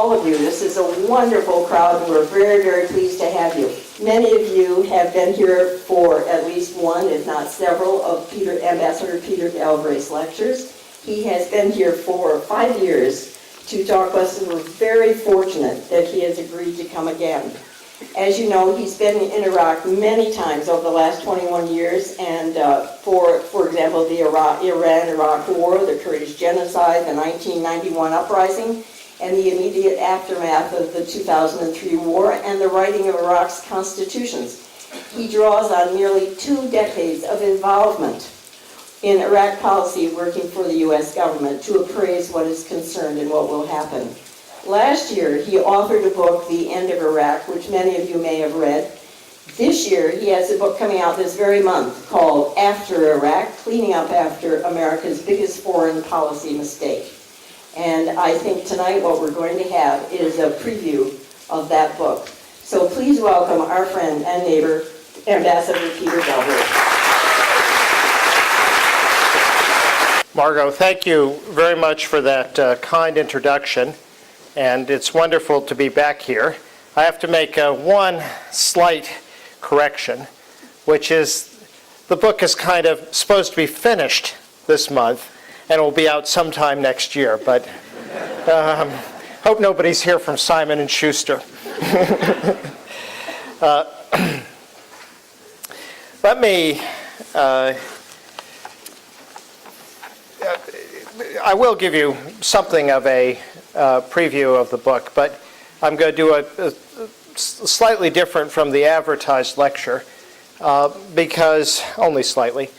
all of you. This is a wonderful crowd, and we're very, very pleased to have you. Many of you have been here for at least one, if not several, of Ambassador Peter Galbraith's lectures. He has been here for 5 years to talk to us, and we're very fortunate that he has agreed to come again. As you know, he's been in Iraq many times over the last 21 years, and for example, the Iran-Iraq War, the Kurdish genocide, the 1991 uprising, and the immediate aftermath of the 2003 war, and the writing of Iraq's constitutions. He draws on nearly 2 decades of involvement in Iraq policy, working for the U.S. government to appraise what is concerned and what will happen. Last year, he authored a book, The End of Iraq, which many of you may have read. This year, he has a book coming out this very month called After Iraq, Cleaning Up After America's Biggest Foreign Policy Mistake. And I think tonight what we're going to have is a preview of that book. So please welcome our friend and neighbor, Ambassador Peter Galbraith. Margot, thank you very much for that kind introduction. And it's wonderful to be back here. I have to make one slight correction, which is the book is kind of supposed to be finished this month, and it will be out sometime next year. But hope nobody's here from Simon & Schuster. Let me, I will give you something of a preview of the book, but I'm going to do a slightly different from the advertised lecture, because, only slightly,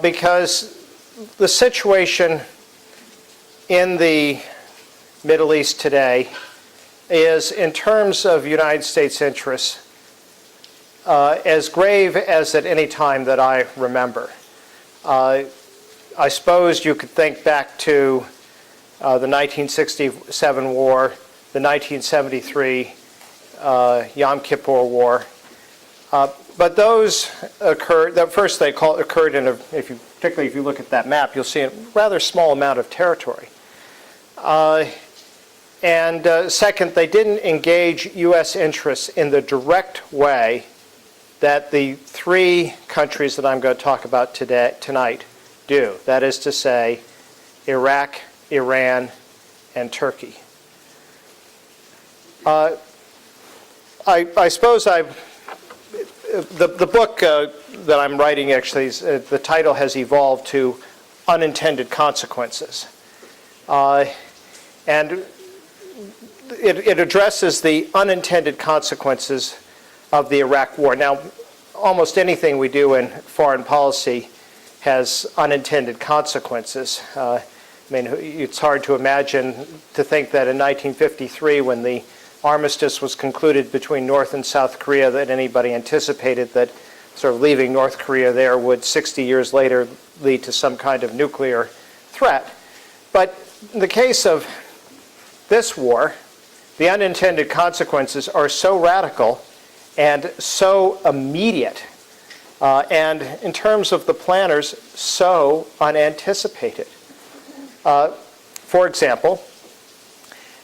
because the situation in the Middle East today is, in terms of United States interests, as grave as at any time that I remember. I suppose you could think back to the 1967 war, the 1973 Yom Kippur War. But those occurred, first they occurred in particularly if you look at that map, you'll see a rather small amount of territory. And second, they didn't engage U.S. interests in the direct way that the 3 countries that I'm going to talk about tonight do. That is to say, Iraq, Iran, and Turkey. I suppose the book that I'm writing actually, the title has evolved to Unintended Consequences. And it addresses the unintended consequences of the Iraq War. Now, almost anything we do in foreign policy has unintended consequences. I mean, it's hard to think that in 1953, when the armistice was concluded between North and South Korea, that anybody anticipated that sort of leaving North Korea there would 60 years later lead to some kind of nuclear threat. But in the case of this war, the unintended consequences are so radical and so immediate, and in terms of the planners, so unanticipated. For example,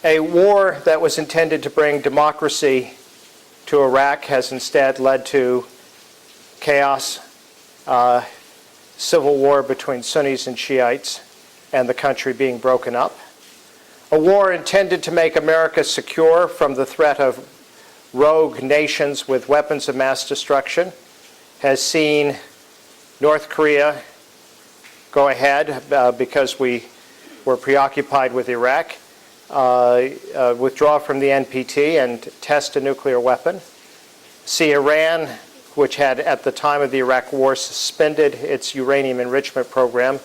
a war that was intended to bring democracy to Iraq has instead led to chaos, civil war between Sunnis and Shiites, and the country being broken up. A war intended to make America secure from the threat of rogue nations with weapons of mass destruction has seen North Korea go ahead because we were preoccupied with Iraq, withdraw from the NPT and test a nuclear weapon. See Iran, which had at the time of the Iraq War suspended its uranium enrichment program,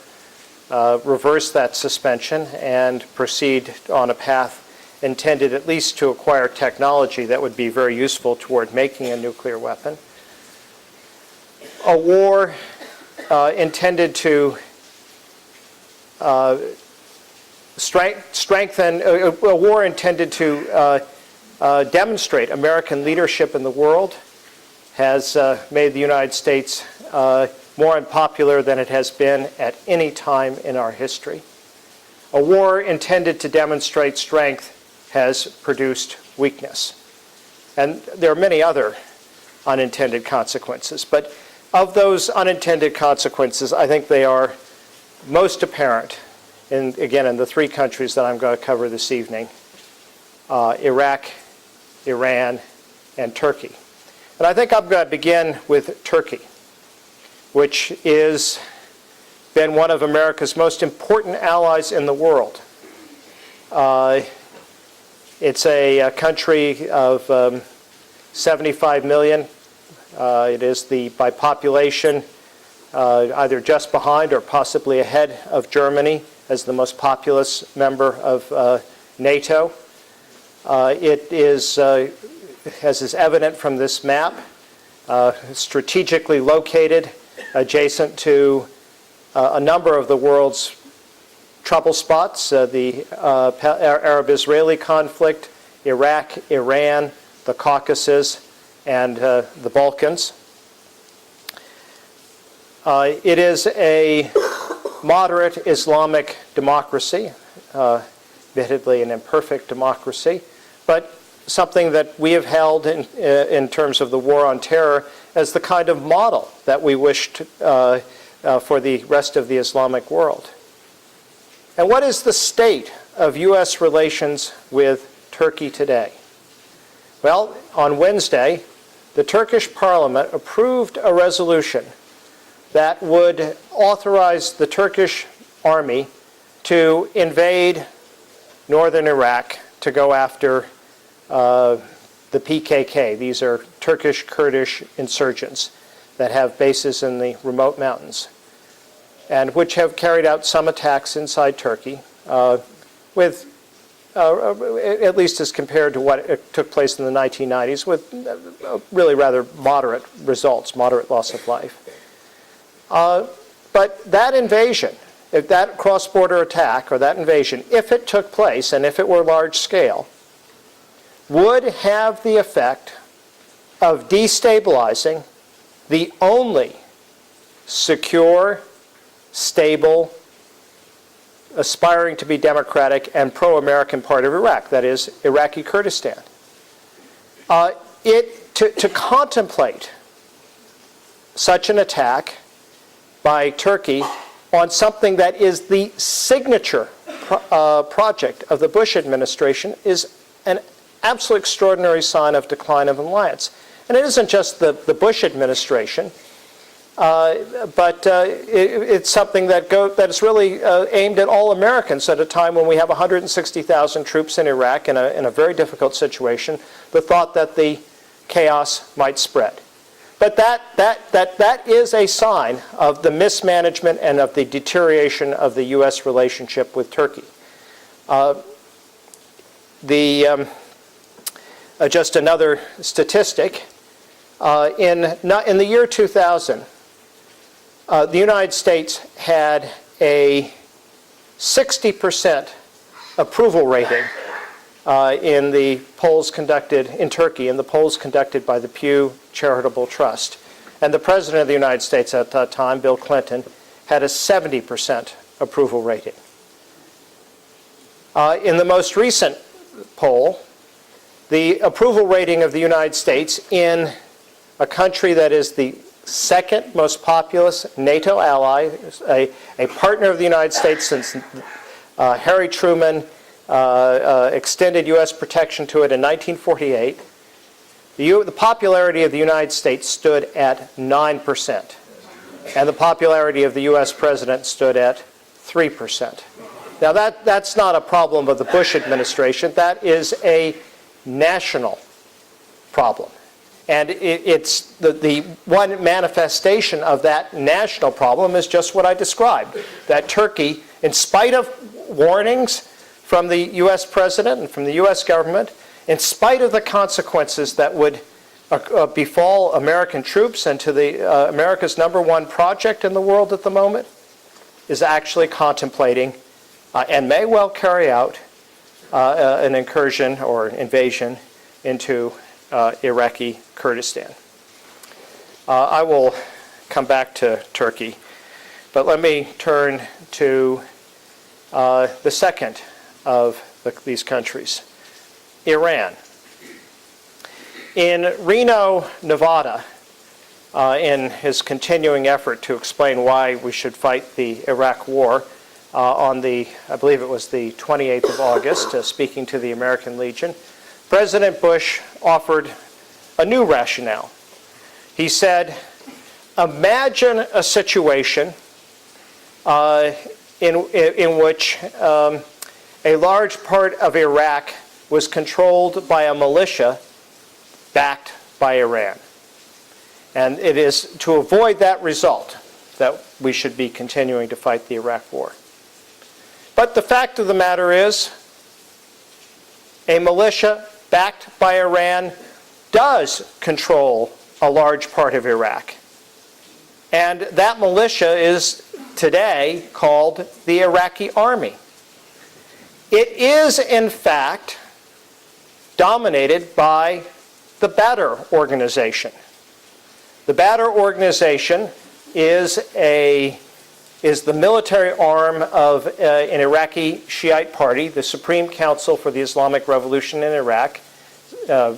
reverse that suspension and proceed on a path intended at least to acquire technology that would be very useful toward making a nuclear weapon. A war intended to strengthen, a war intended to demonstrate American leadership in the world has made the United States more unpopular than it has been at any time in our history. A war intended to demonstrate strength has produced weakness. And there are many other unintended consequences. But of those unintended consequences, I think they are most apparent, in the three countries that I'm going to cover this evening, Iraq, Iran, and Turkey. And I think I'm going to begin with Turkey, which has been one of America's most important allies in the world. It's a country of 75 million. It is by population either just behind or possibly ahead of Germany as the most populous member of NATO. It is, as is evident from this map, strategically located adjacent to a number of the world's trouble spots, the Arab-Israeli conflict, Iraq, Iran, the Caucasus, and the Balkans. It is a moderate Islamic democracy, admittedly an imperfect democracy, but something that we have held in terms of the war on terror as the kind of model that we wished for the rest of the Islamic world. And what is the state of U.S. relations with Turkey today? Well, on Wednesday, the Turkish parliament approved a resolution that would authorize the Turkish army to invade northern Iraq to go after the PKK. These are Turkish Kurdish insurgents that have bases in the remote mountains and which have carried out some attacks inside Turkey with, at least as compared to what took place in the 1990s, with really rather moderate results, moderate loss of life. But that invasion, if that cross-border attack or that invasion, if it took place and if it were large scale, would have the effect of destabilizing the only secure, stable, aspiring to be democratic and pro-American part of Iraq, that is, Iraqi Kurdistan. To contemplate such an attack by Turkey on something that is the signature project of the Bush administration is an absolutely extraordinary sign of decline of alliance. And it isn't just the Bush administration, but it's something that is really aimed at all Americans at a time when we have 160,000 troops in Iraq in a very difficult situation, the thought that the chaos might spread. But that is a sign of the mismanagement and of the deterioration of the U.S. relationship with Turkey. Just another statistic, in the year 2000, the United States had a 60% approval rating in the polls conducted in Turkey, in the polls conducted by the Pew Charitable Trust. And the President of the United States at that time, Bill Clinton, had a 70% approval rating. In the most recent poll, the approval rating of the United States in a country that is the second most populous NATO ally, a partner of the United States since Harry Truman extended U.S. protection to it in 1948, the popularity of the United States stood at 9%, and the popularity of the U.S. president stood at 3%. Now that's not a problem of the Bush administration. That is a national problem. And it's the one manifestation of that national problem is just what I described, that Turkey, in spite of warnings from the U.S. president and from the U.S. government, in spite of the consequences that would befall American troops and to the America's #1 project in the world at the moment, is actually contemplating and may well carry out an incursion or invasion into Iraqi Kurdistan. I will come back to Turkey, but let me turn to the second of these countries, Iran. In Reno, Nevada, in his continuing effort to explain why we should fight the Iraq War, on the, I believe it was the 28th of August, speaking to the American Legion, President Bush offered a new rationale. He said, imagine a situation in which a large part of Iraq was controlled by a militia backed by Iran. And it is to avoid that result that we should be continuing to fight the Iraq War. But the fact of the matter is, a militia backed by Iran does control a large part of Iraq. And that militia is today called the Iraqi Army. It is, in fact, dominated by the Badr organization. The Badr organization is the military arm of an Iraqi Shiite party, the Supreme Council for the Islamic Revolution in Iraq,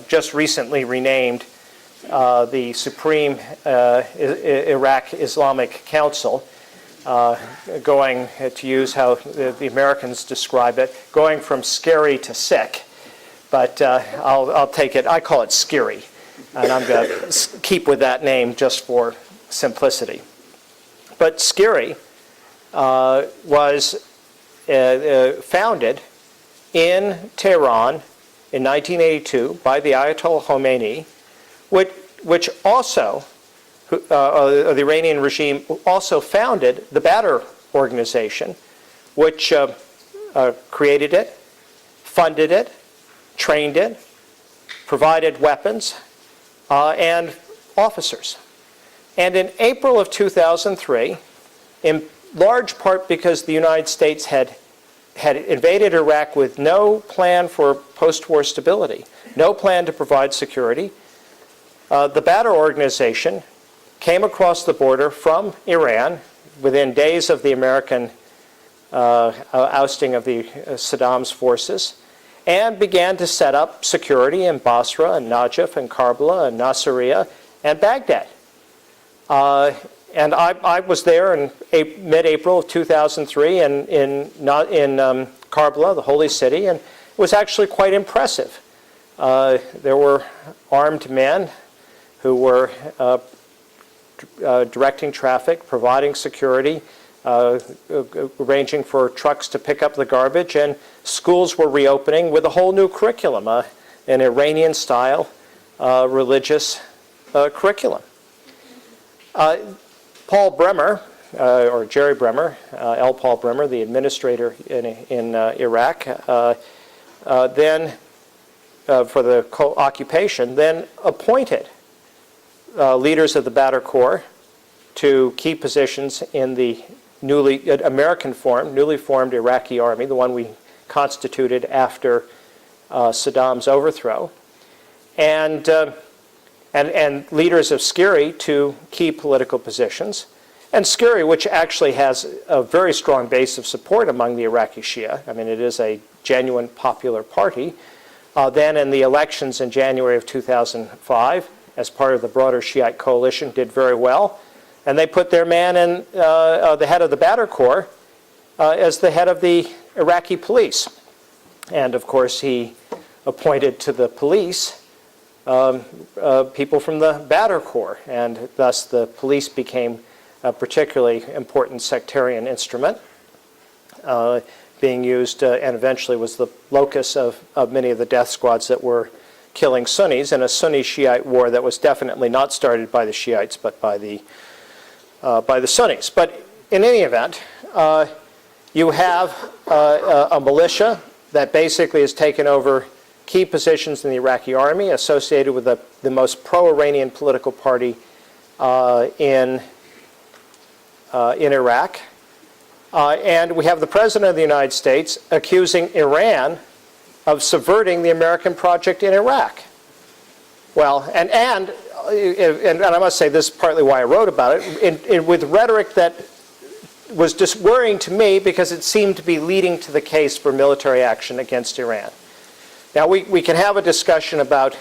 just recently renamed the Supreme Iraq Islamic Council, going, to use how the Americans describe it, going from scary to sick. But I'll take it, I call it scary, and I'm going to keep with that name just for simplicity. But scary was founded in Tehran in 1982 by the Ayatollah Khomeini, which also, the Iranian regime also founded the Badr organization, which created it, funded it, trained it, provided weapons and officers. And in April of 2003, in large part because the United States had invaded Iraq with no plan for post-war stability, no plan to provide security, the Badr organization came across the border from Iran within days of the American ousting of the Saddam's forces, and began to set up security in Basra and Najaf and Karbala and Nasiriyah and Baghdad. And I was there in mid-April of 2003 in Karbala, the holy city, and it was actually quite impressive. There were armed men who were directing traffic, providing security, arranging for trucks to pick up the garbage, and schools were reopening with a whole new curriculum, an Iranian-style religious curriculum. Paul Bremer, or Jerry Bremer, L. Paul Bremer, the administrator in Iraq, then for the occupation, then appointed leaders of the Badr Corps to key positions in the newly formed Iraqi army, the one we constituted after Saddam's overthrow, and leaders of Skiri to key political positions. And Skiri, which actually has a very strong base of support among the Iraqi Shia, I mean, it is a genuine popular party, then in the elections in January of 2005, as part of the broader Shiite coalition, did very well. And they put their man in the head of the Badr Corps as the head of the Iraqi police. And of course, he appointed to the police people from the Badr Corps, and thus the police became a particularly important sectarian instrument, being used and eventually was the locus of many of the death squads that were killing Sunnis in a Sunni-Shiite war that was definitely not started by the Shiites but by the Sunnis. But in any event, you have a militia that basically has taken over key positions in the Iraqi army associated with the most pro-Iranian political party in Iraq. And we have the President of the United States accusing Iran of subverting the American project in Iraq. Well, and I must say this is partly why I wrote about it, with rhetoric that was just worrying to me because it seemed to be leading to the case for military action against Iran. Now, we can have a discussion about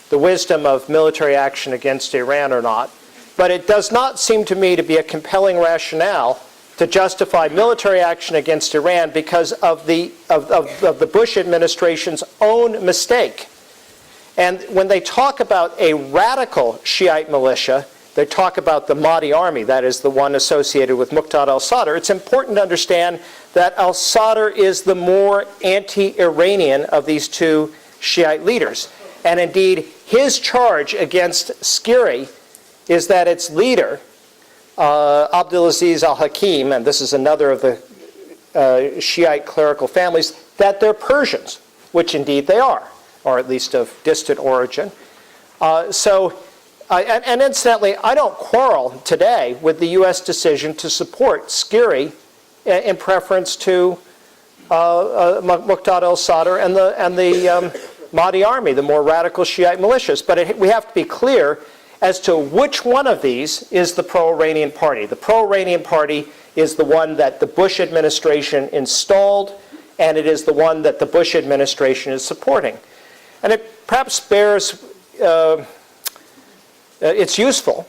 the wisdom of military action against Iran or not, but it does not seem to me to be a compelling rationale to justify military action against Iran because of the Bush administration's own mistake. And when they talk about a radical Shiite militia, they talk about the Mahdi army, that is the one associated with Muqtada al-Sadr. It's important to understand that al-Sadr is the more anti-Iranian of these two Shiite leaders. And indeed, his charge against Skiri is that its leader, Abdulaziz al-Hakim, and this is another of the Shiite clerical families, that they're Persians, which indeed they are, or at least of distant origin. And incidentally, I don't quarrel today with the U.S. decision to support Skiri in preference to Muqtada al-Sadr and the Mahdi army, the more radical Shiite militias. But we have to be clear as to which one of these is the pro-Iranian party. The pro-Iranian party is the one that the Bush administration installed, and it is the one that the Bush administration is supporting. And it perhaps bears, it's useful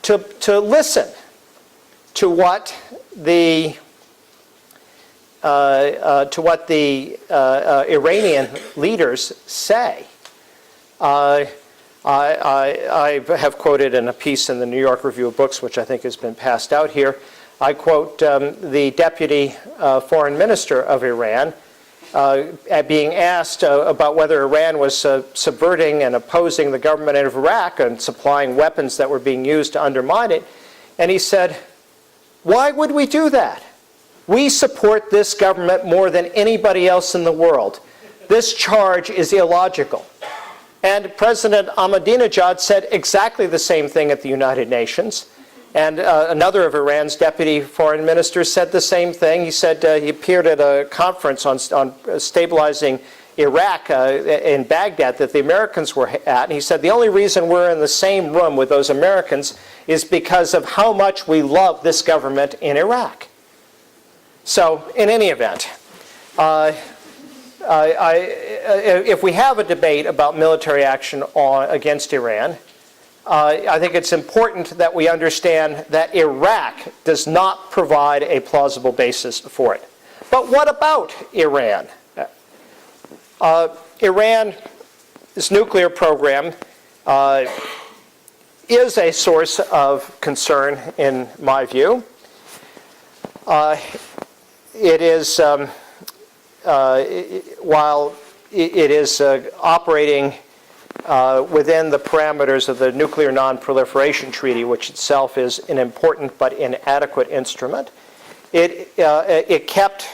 to listen to what the Iranian leaders say. I have quoted in a piece in the New York Review of Books, which I think has been passed out here, I quote the deputy foreign minister of Iran being asked about whether Iran was subverting and opposing the government of Iraq and supplying weapons that were being used to undermine it. And he said, "Why would we do that? We support this government more than anybody else in the world. This charge is illogical." And President Ahmadinejad said exactly the same thing at the United Nations. And another of Iran's deputy foreign ministers said the same thing. He said he appeared at a conference on stabilizing Iraq in Baghdad that the Americans were at. And he said, the only reason we're in the same room with those Americans is because of how much we love this government in Iraq. So, in any event, if we have a debate about military action against Iran, I think it's important that we understand that Iraq does not provide a plausible basis for it. But what about Iran? Iran's nuclear program is a source of concern in my view. It is, while it is operating within the parameters of the Nuclear Non-Proliferation Treaty, which itself is an important but inadequate instrument, it kept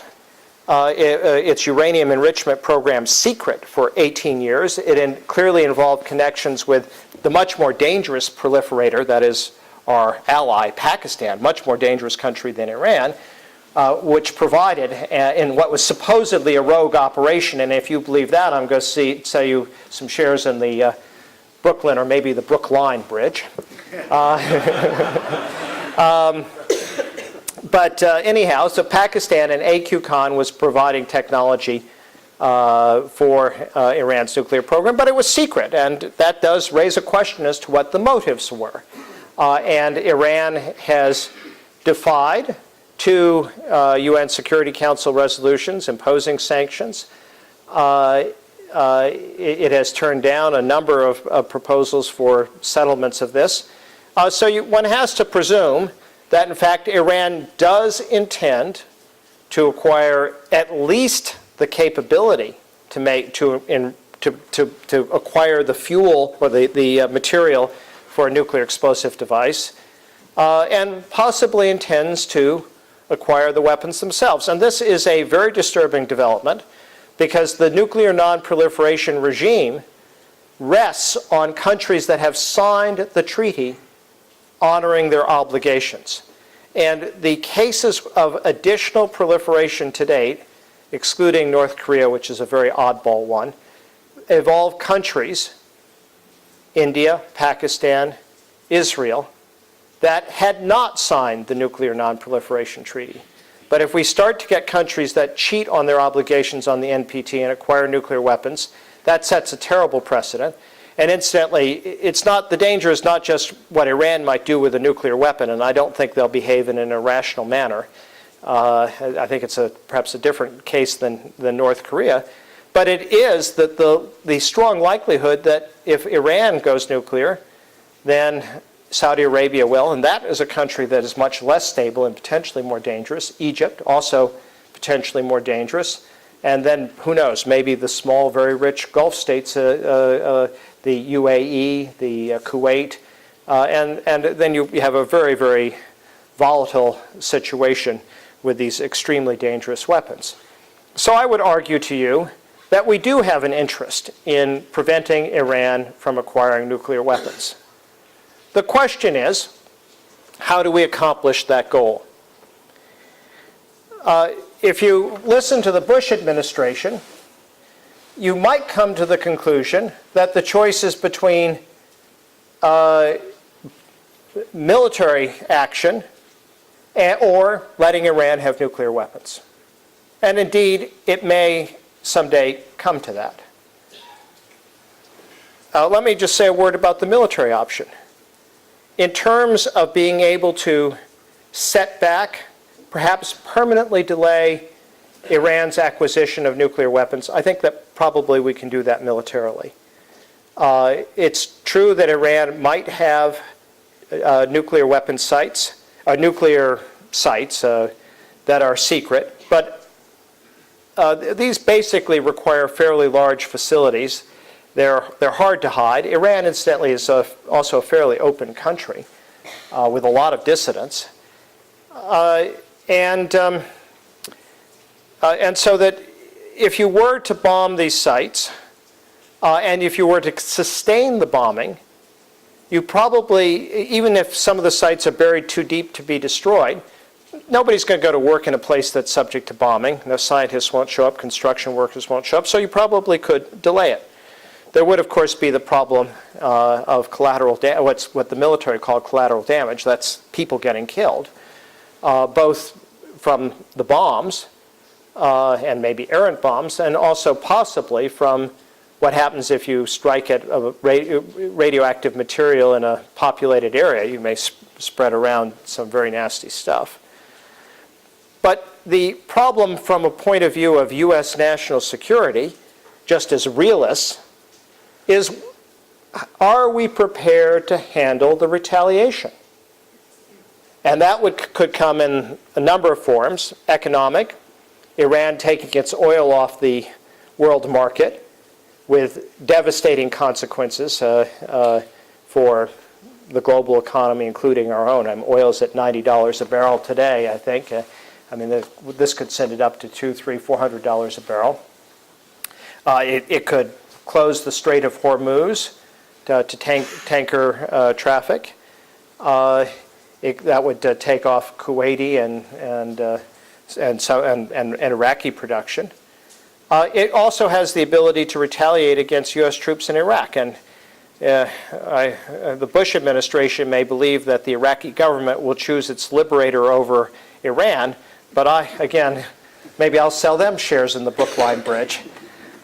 its uranium enrichment program secret for 18 years. It clearly involved connections with the much more dangerous proliferator, that is our ally, Pakistan, much more dangerous country than Iran, which provided in what was supposedly a rogue operation. And if you believe that, I'm going to sell you some shares in the Brooklyn or maybe the Brookline Bridge. But anyhow, so Pakistan and AQCON was providing technology for Iran's nuclear program, but it was secret, and that does raise a question as to what the motives were. And Iran has defied two UN Security Council resolutions imposing sanctions. It has turned down a number of proposals for settlements of this. So one has to presume that, in fact, Iran does intend to acquire at least the capability to acquire the fuel or the material for a nuclear explosive device, and possibly intends to acquire the weapons themselves. And this is a very disturbing development because the nuclear non-proliferation regime rests on countries that have signed the treaty honoring their obligations. And the cases of additional proliferation to date, excluding North Korea, which is a very oddball one, involve countries, India, Pakistan, Israel, that had not signed the Nuclear Non-Proliferation Treaty. But if we start to get countries that cheat on their obligations on the NPT and acquire nuclear weapons, That sets a terrible precedent. And incidentally, the danger is not just what Iran might do with a nuclear weapon, and I don't think they'll behave in an irrational manner. I think it's perhaps a different case than North Korea. But it is that the strong likelihood that if Iran goes nuclear, then Saudi Arabia will, and that is a country that is much less stable and potentially more dangerous. Egypt, also potentially more dangerous. And then, who knows, maybe the small, very rich Gulf states, the UAE, the Kuwait, and then you have a very, very volatile situation with these extremely dangerous weapons. So I would argue to you that we do have an interest in preventing Iran from acquiring nuclear weapons. The question is, how do we accomplish that goal? If you listen to the Bush administration, you might come to the conclusion that the choice is between military action or letting Iran have nuclear weapons. And indeed, it may someday come to that. Let me just say a word about the military option. In terms of being able to set back, perhaps permanently delay Iran's acquisition of nuclear weapons, I think that probably we can do that militarily. It's true that Iran might have nuclear weapon sites, nuclear sites that are secret, but these basically require fairly large facilities. They're hard to hide. Iran, incidentally, is also a fairly open country with a lot of dissidents. And so that if you were to bomb these sites, and if you were to sustain the bombing, you probably, even if some of the sites are buried too deep to be destroyed, nobody's going to go to work in a place that's subject to bombing. No scientists won't show up, construction workers won't show up, so you probably could delay it. There would, of course, be the problem of collateral damage, what the military call collateral damage. That's people getting killed, both from the bombs and maybe errant bombs, and also possibly from what happens if you strike at radioactive material in a populated area. You may spread around some very nasty stuff. But the problem from a point of view of U.S. national security, just as realists, is, are we prepared to handle the retaliation? And that could come in a number of forms. Economic, Iran taking its oil off the world market with devastating consequences for the global economy, including our own. Oil's at $90 a barrel today, I think. This could send it up to $200, $300, $400 a barrel. It could close the Strait of Hormuz to tanker traffic. That would take off Kuwaiti and Iraqi production. It also has the ability to retaliate against U.S. troops in Iraq. And the Bush administration may believe that the Iraqi government will choose its liberator over Iran, but again, maybe I'll sell them shares in the Brookline Bridge.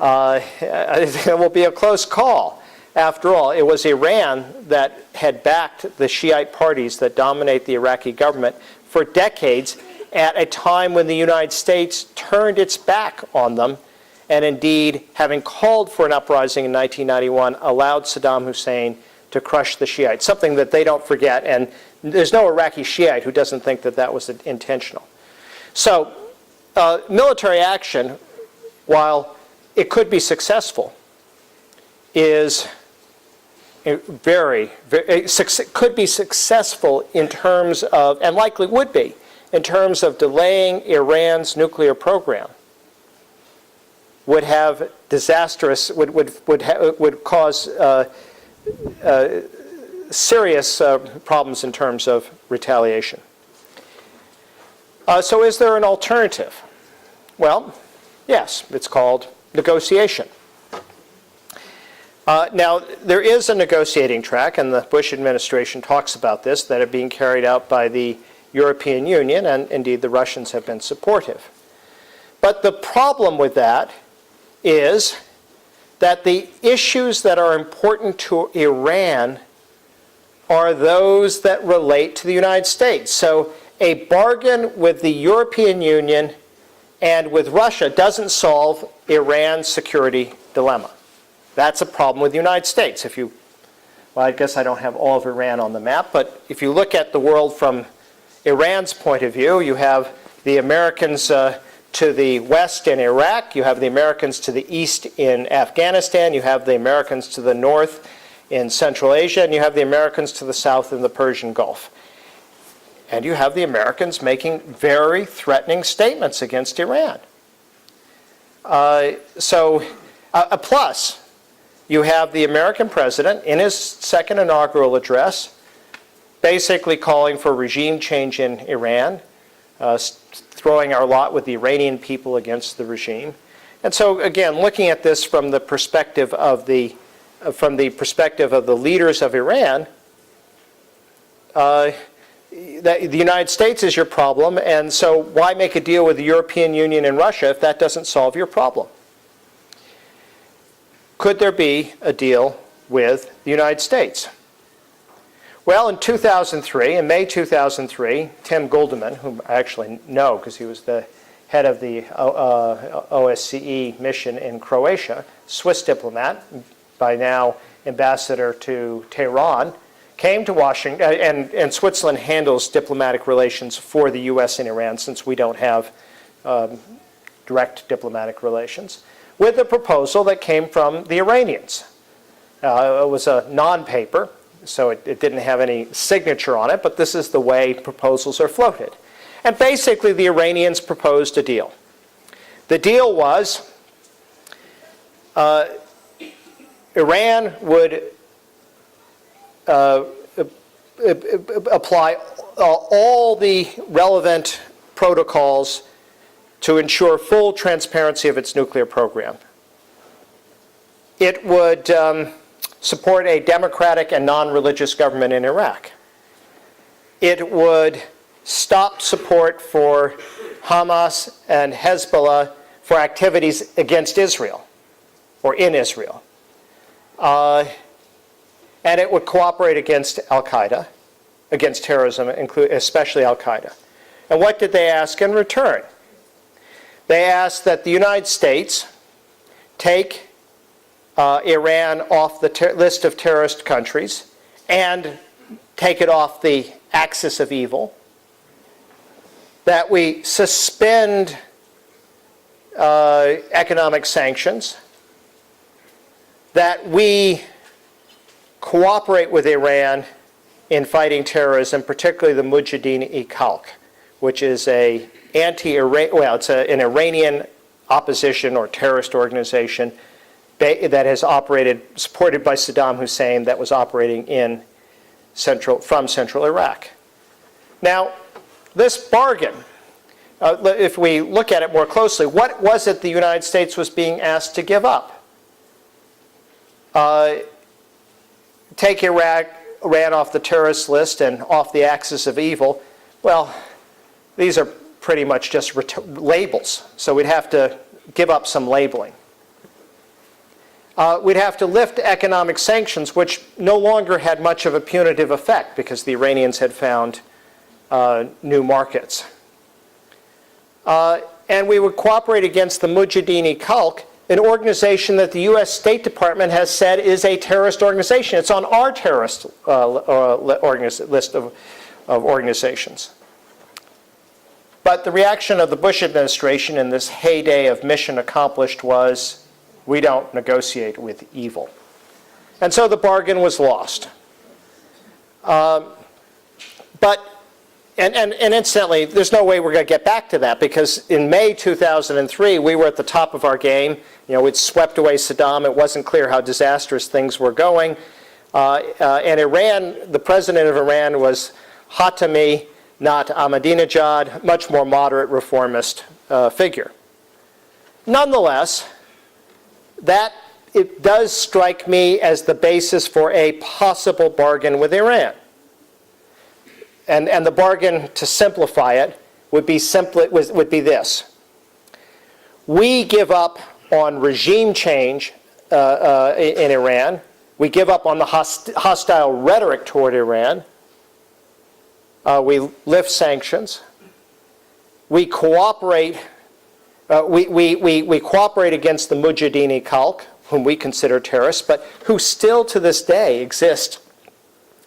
It will be a close call. After all, it was Iran that had backed the Shiite parties that dominate the Iraqi government for decades at a time when the United States turned its back on them, and indeed, having called for an uprising in 1991, allowed Saddam Hussein to crush the Shiites, something that they don't forget, and there's no Iraqi Shiite who doesn't think that that was intentional. So, military action, while it could be successful, is could be successful in terms of, and likely would be, in terms of delaying Iran's nuclear program. Would have disastrous, would cause serious problems in terms of retaliation. So is there an alternative? Well, yes, it's called negotiation. Now, there is a negotiating track, and the Bush administration talks about this, that are being carried out by the European Union, and indeed the Russians have been supportive. But the problem with that is that the issues that are important to Iran are those that relate to the United States. So a bargain with the European Union and with Russia doesn't solve Iran's security dilemma. That's a problem with the United States. Well, I guess I don't have all of Iran on the map, but if you look at the world from Iran's point of view, you have the Americans to the west in Iraq, you have the Americans to the east in Afghanistan, you have the Americans to the north in Central Asia, and you have the Americans to the south in the Persian Gulf. And you have the Americans making very threatening statements against Iran. Plus, you have the American president in his second inaugural address basically calling for regime change in Iran, throwing our lot with the Iranian people against the regime. And so, again, looking at this from the perspective of the leaders of Iran, the United States is your problem, and so why make a deal with the European Union and Russia if that doesn't solve your problem? Could there be a deal with the United States? Well, in May 2003, Tim Guldeman, whom I actually know because he was the head of the OSCE mission in Croatia, Swiss diplomat, by now ambassador to Tehran, came to Washington, and Switzerland handles diplomatic relations for the U.S. and Iran since we don't have direct diplomatic relations, with a proposal that came from the Iranians. It was a non-paper, so it didn't have any signature on it, but this is the way proposals are floated. And basically, the Iranians proposed a deal. The deal was Iran would apply all the relevant protocols to ensure full transparency of its nuclear program. It would support a democratic and non-religious government in Iraq. It would stop support for Hamas and Hezbollah for activities against Israel or in Israel. And it would cooperate against al-Qaeda, against terrorism, especially al-Qaeda. And what did they ask in return? They asked that the United States take Iran off the list of terrorist countries and take it off the axis of evil, that we suspend economic sanctions, that we cooperate with Iran in fighting terrorism, particularly the Mujahideen-e-Khalq, which is an Iranian opposition or terrorist organization that has operated, supported by Saddam Hussein, that was operating from central Iraq. Now, this bargain, if we look at it more closely, what was it the United States was being asked to give up? Take Iran off the terrorist list and off the axis of evil. Well, these are pretty much just labels, so we'd have to give up some labeling. We'd have to lift economic sanctions, which no longer had much of a punitive effect because the Iranians had found new markets. And we would cooperate against the Mujahideen-e-Khalq, an organization that the U.S. State Department has said is a terrorist organization. It's on our terrorist list of organizations. But the reaction of the Bush administration in this heyday of mission accomplished was, we don't negotiate with evil. And so the bargain was lost. And incidentally, there's no way we're going to get back to that, because in May 2003, we were at the top of our game. We'd swept away Saddam. It wasn't clear how disastrous things were going. And Iran, the president of Iran was Khatami, not Ahmadinejad, much more moderate reformist figure. Nonetheless, that it does strike me as the basis for a possible bargain with Iran. And the bargain, to simplify it, would be this. We give up on regime change in Iran. We give up on the hostile rhetoric toward Iran. We lift sanctions. We cooperate. We cooperate against the Mujahideen Khalq, whom we consider terrorists, but who still to this day exist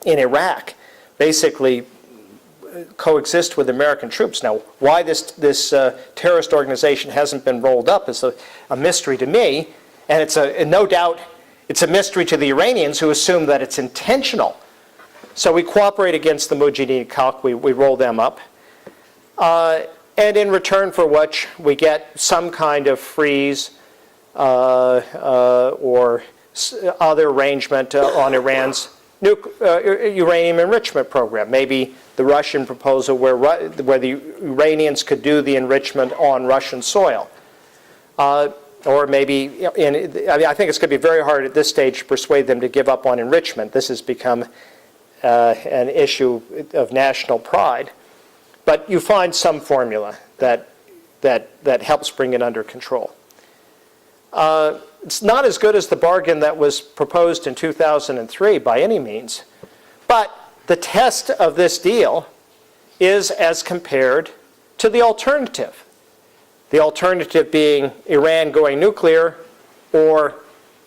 in Iraq, basically coexist with American troops. Now, why this terrorist organization hasn't been rolled up is a mystery to me, and no doubt it's a mystery to the Iranians, who assume that it's intentional. So we cooperate against the Mujahideen Khalq, we roll them up. And in return for which we get some kind of freeze or other arrangement on Iran's uranium enrichment program. Maybe the Russian proposal where the Iranians could do the enrichment on Russian soil. Or maybe, I think it's going to be very hard at this stage to persuade them to give up on enrichment. This has become an issue of national pride. But you find some formula that helps bring it under control. It's not as good as the bargain that was proposed in 2003 by any means. But the test of this deal is as compared to the alternative. The alternative being Iran going nuclear or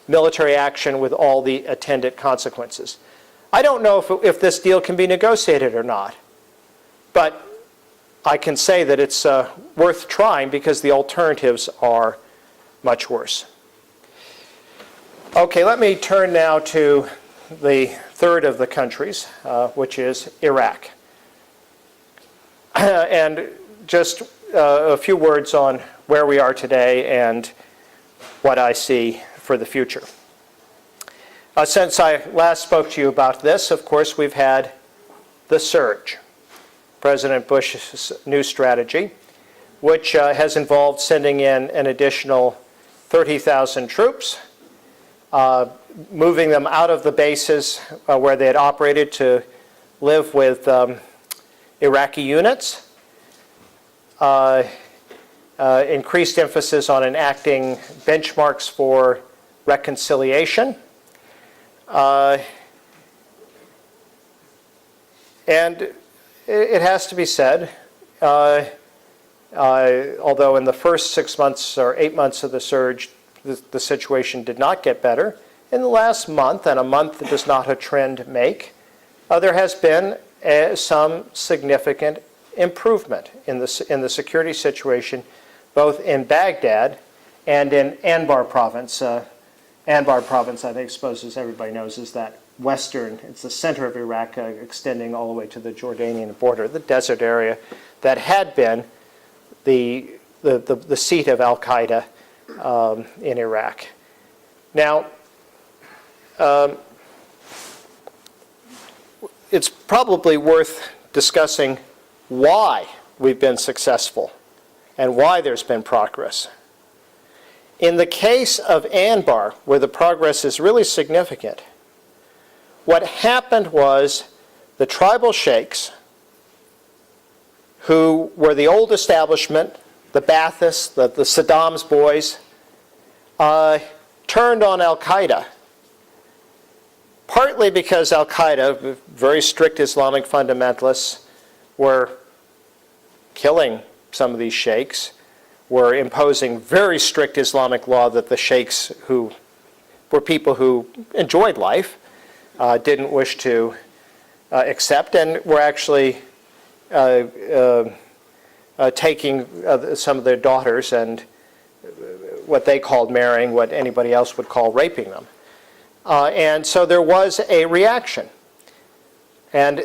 military action with all the attendant consequences. I don't know if this deal can be negotiated or not. But I can say that it's worth trying because the alternatives are much worse. Okay, let me turn now to the third of the countries, which is Iraq. And just a few words on where we are today and what I see for the future. Since I last spoke to you about this, of course, we've had the surge. President Bush's new strategy, which has involved sending in an additional 30,000 troops, moving them out of the bases where they had operated to live with Iraqi units, increased emphasis on enacting benchmarks for reconciliation, and it has to be said, although in the first 6 months or 8 months of the surge, the situation did not get better, in the last month, and a month does not a trend make, there has been some significant improvement in the security situation, both in Baghdad and in Anbar province. Anbar province, I think, suppose as everybody knows, is that it's the center of Iraq, extending all the way to the Jordanian border, the desert area that had been the seat of Al-Qaeda in Iraq. Now, it's probably worth discussing why we've been successful and why there's been progress. In the case of Anbar, where the progress is really significant, what happened was the tribal sheikhs, who were the old establishment, the Baathists, the Saddam's boys, turned on Al-Qaeda, partly because Al-Qaeda, very strict Islamic fundamentalists, were killing some of these sheikhs, were imposing very strict Islamic law that the sheikhs, who were people who enjoyed life, didn't wish to accept, and were actually taking some of their daughters and what they called marrying, what anybody else would call raping them. And so there was a reaction. And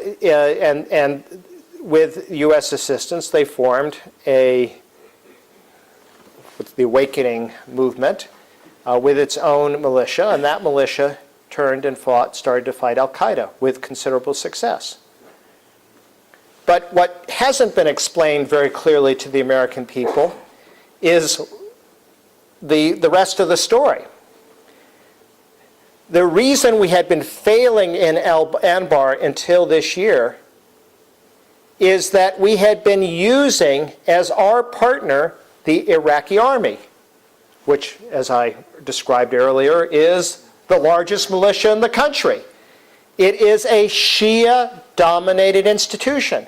with U.S. assistance, they formed the Awakening Movement with its own militia, and that militia turned and started to fight Al-Qaeda with considerable success. But what hasn't been explained very clearly to the American people is the rest of the story. The reason we had been failing in Anbar until this year is that we had been using as our partner the Iraqi army, which, as I described earlier, is the largest militia in the country. It is a Shia-dominated institution.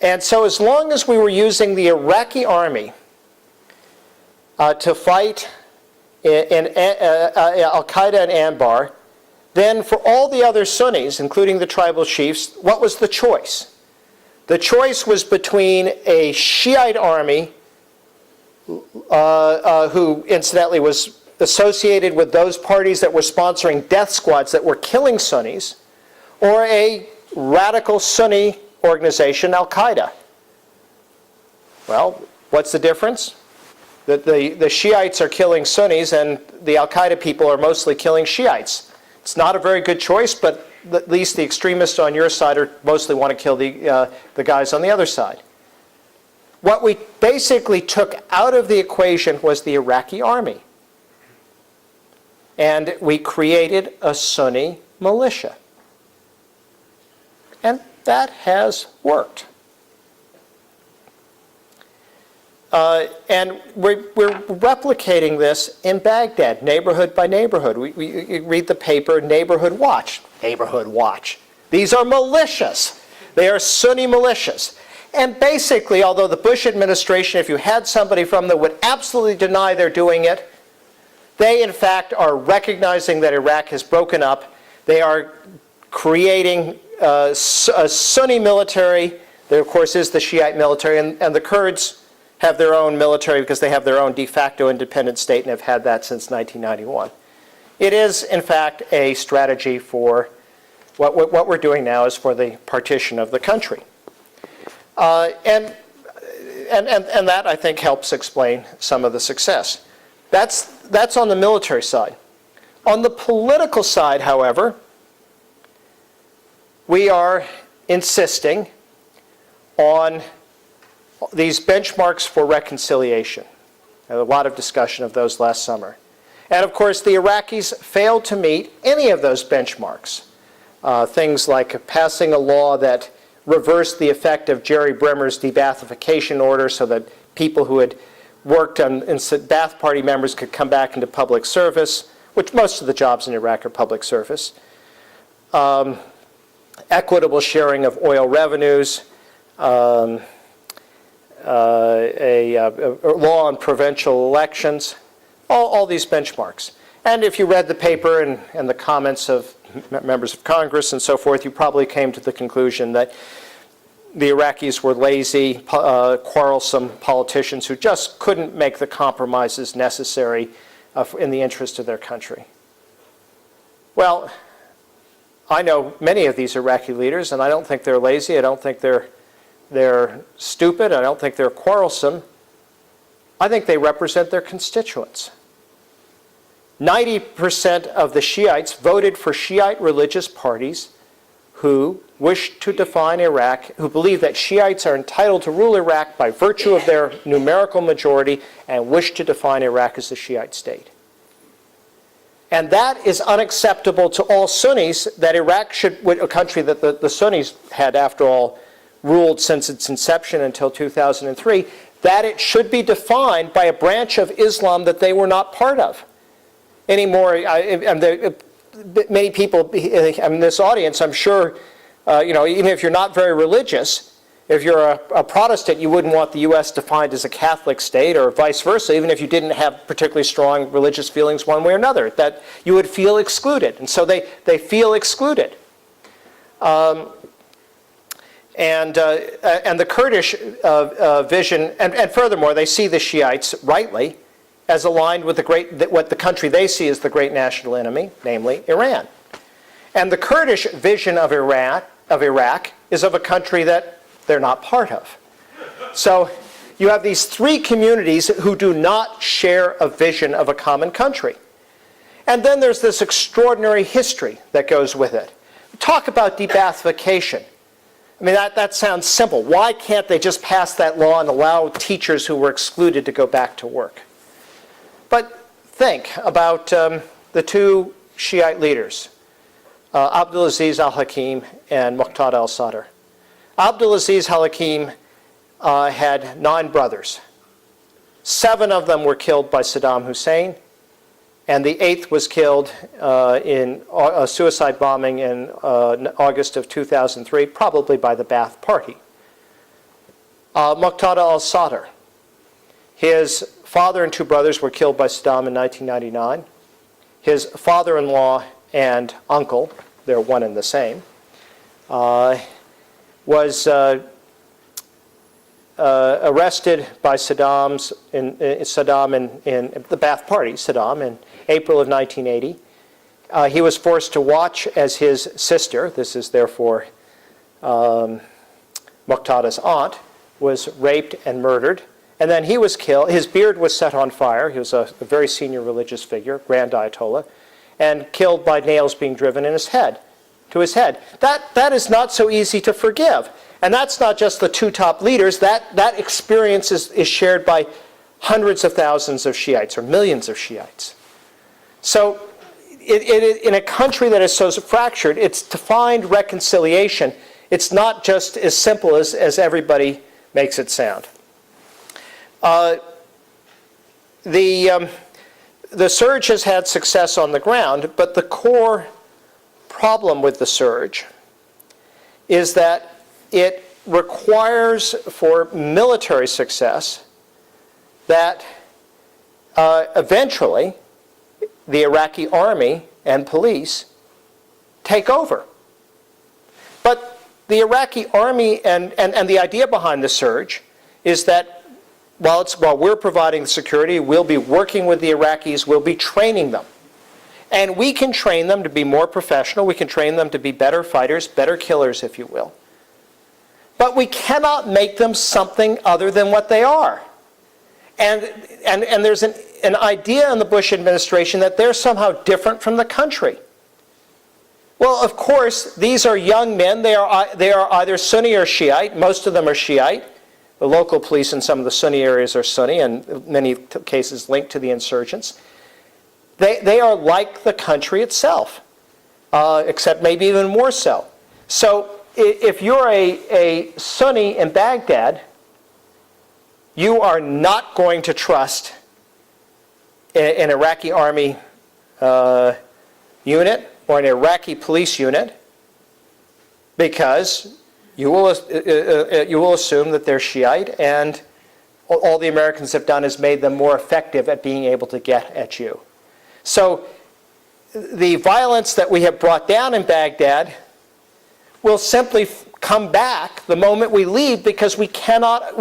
And so as long as we were using the Iraqi army to fight in Al-Qaeda and Anbar, then for all the other Sunnis, including the tribal chiefs, what was the choice? The choice was between a Shiite army, who incidentally was associated with those parties that were sponsoring death squads that were killing Sunnis, or a radical Sunni organization, Al-Qaeda. Well, what's the difference? The Shiites are killing Sunnis, and the Al-Qaeda people are mostly killing Shiites. It's not a very good choice, but at least the extremists on your side mostly want to kill the guys on the other side. What we basically took out of the equation was the Iraqi army. And we created a Sunni militia. And that has worked. And we're replicating this in Baghdad, neighborhood by neighborhood. We read the paper, Neighborhood Watch. Neighborhood Watch. These are militias. They are Sunni militias. And basically, although the Bush administration, if you had somebody from them, would absolutely deny they're doing it, they in fact are recognizing that Iraq has broken up. They are creating a Sunni military. There, of course, is the Shiite military, and the Kurds have their own military because they have their own de facto independent state and have had that since 1991. It is, in fact, a strategy for what we're doing now is for the partition of the country. And that, I think, helps explain some of the success. That's on the military side. On the political side, however, we are insisting on these benchmarks for reconciliation. There was a lot of discussion of those last summer. And of course, the Iraqis failed to meet any of those benchmarks. Things like passing a law that reversed the effect of Jerry Bremer's de-Baathification order so that people who had worked in Ba'ath Party members could come back into public service, which most of the jobs in Iraq are public service. Equitable sharing of oil revenues, a law on provincial elections, all these benchmarks. And if you read the paper and the comments of members of Congress and so forth, you probably came to the conclusion that the Iraqis were lazy, quarrelsome politicians who just couldn't make the compromises necessary in the interest of their country. Well, I know many of these Iraqi leaders, and I don't think they're lazy. I don't think they're stupid. I don't think they're quarrelsome. I think they represent their constituents. 90% of the Shiites voted for Shiite religious parties who wish to define Iraq, who believe that Shiites are entitled to rule Iraq by virtue of their numerical majority and wish to define Iraq as a Shiite state. And that is unacceptable to all Sunnis, that Iraq should, a country that the Sunnis had, after all, ruled since its inception until 2003, that it should be defined by a branch of Islam that they were not part of. Anymore, many people in this audience, I'm sure, even if you're not very religious, if you're a Protestant, you wouldn't want the U.S. defined as a Catholic state, or vice versa, even if you didn't have particularly strong religious feelings one way or another, that you would feel excluded. And so they feel excluded. And the Kurdish vision, and furthermore, they see the Shiites, rightly, as aligned with what the country they see as the great national enemy, namely Iran. And the Kurdish vision of Iraq is of a country that they're not part of. So you have these three communities who do not share a vision of a common country. And then there's this extraordinary history that goes with it. Talk about de-Baathification. I mean, that sounds simple. Why can't they just pass that law and allow teachers who were excluded to go back to work? But think about the two Shiite leaders, Abdulaziz al-Hakim and Muqtada al-Sadr. Abdulaziz al-Hakim had 9 brothers. 7 of them were killed by Saddam Hussein, and the 8th was killed in a suicide bombing in August of 2003, probably by the Ba'ath Party. Muqtada al-Sadr. His father and 2 brothers were killed by Saddam in 1999. His father-in-law and uncle, they're one and the same, was arrested by Saddam in the Ba'ath Party, Saddam, in April of 1980. He was forced to watch as his sister, this is therefore Muqtada's aunt, was raped and murdered. And then he was killed. His beard was set on fire. He was a very senior religious figure, Grand Ayatollah, and killed by nails being driven in his head, to his head. That is not so easy to forgive. And that's not just the 2 top leaders. That experience is shared by hundreds of thousands of Shiites, or millions of Shiites. So in a country that is so fractured, it's to find reconciliation. It's not just as simple as everybody makes it sound. The surge has had success on the ground, but the core problem with the surge is that it requires, for military success, that eventually the Iraqi army and police take over. But the Iraqi army and the idea behind the surge is that while we're providing security, we'll be working with the Iraqis, we'll be training them. And we can train them to be more professional, we can train them to be better fighters, better killers, if you will. But we cannot make them something other than what they are. And there's an idea in the Bush administration that they're somehow different from the country. Well, of course, these are young men. They are either Sunni or Shiite. Most of them are Shiite. The local police in some of the Sunni areas are Sunni, and in many cases linked to the insurgents. They are like the country itself, except maybe even more so. So if you're a Sunni in Baghdad, you are not going to trust an Iraqi army unit or an Iraqi police unit, because you will assume that they're Shiite, and all the Americans have done is made them more effective at being able to get at you. So the violence that we have brought down in Baghdad will simply come back the moment we leave, because we cannot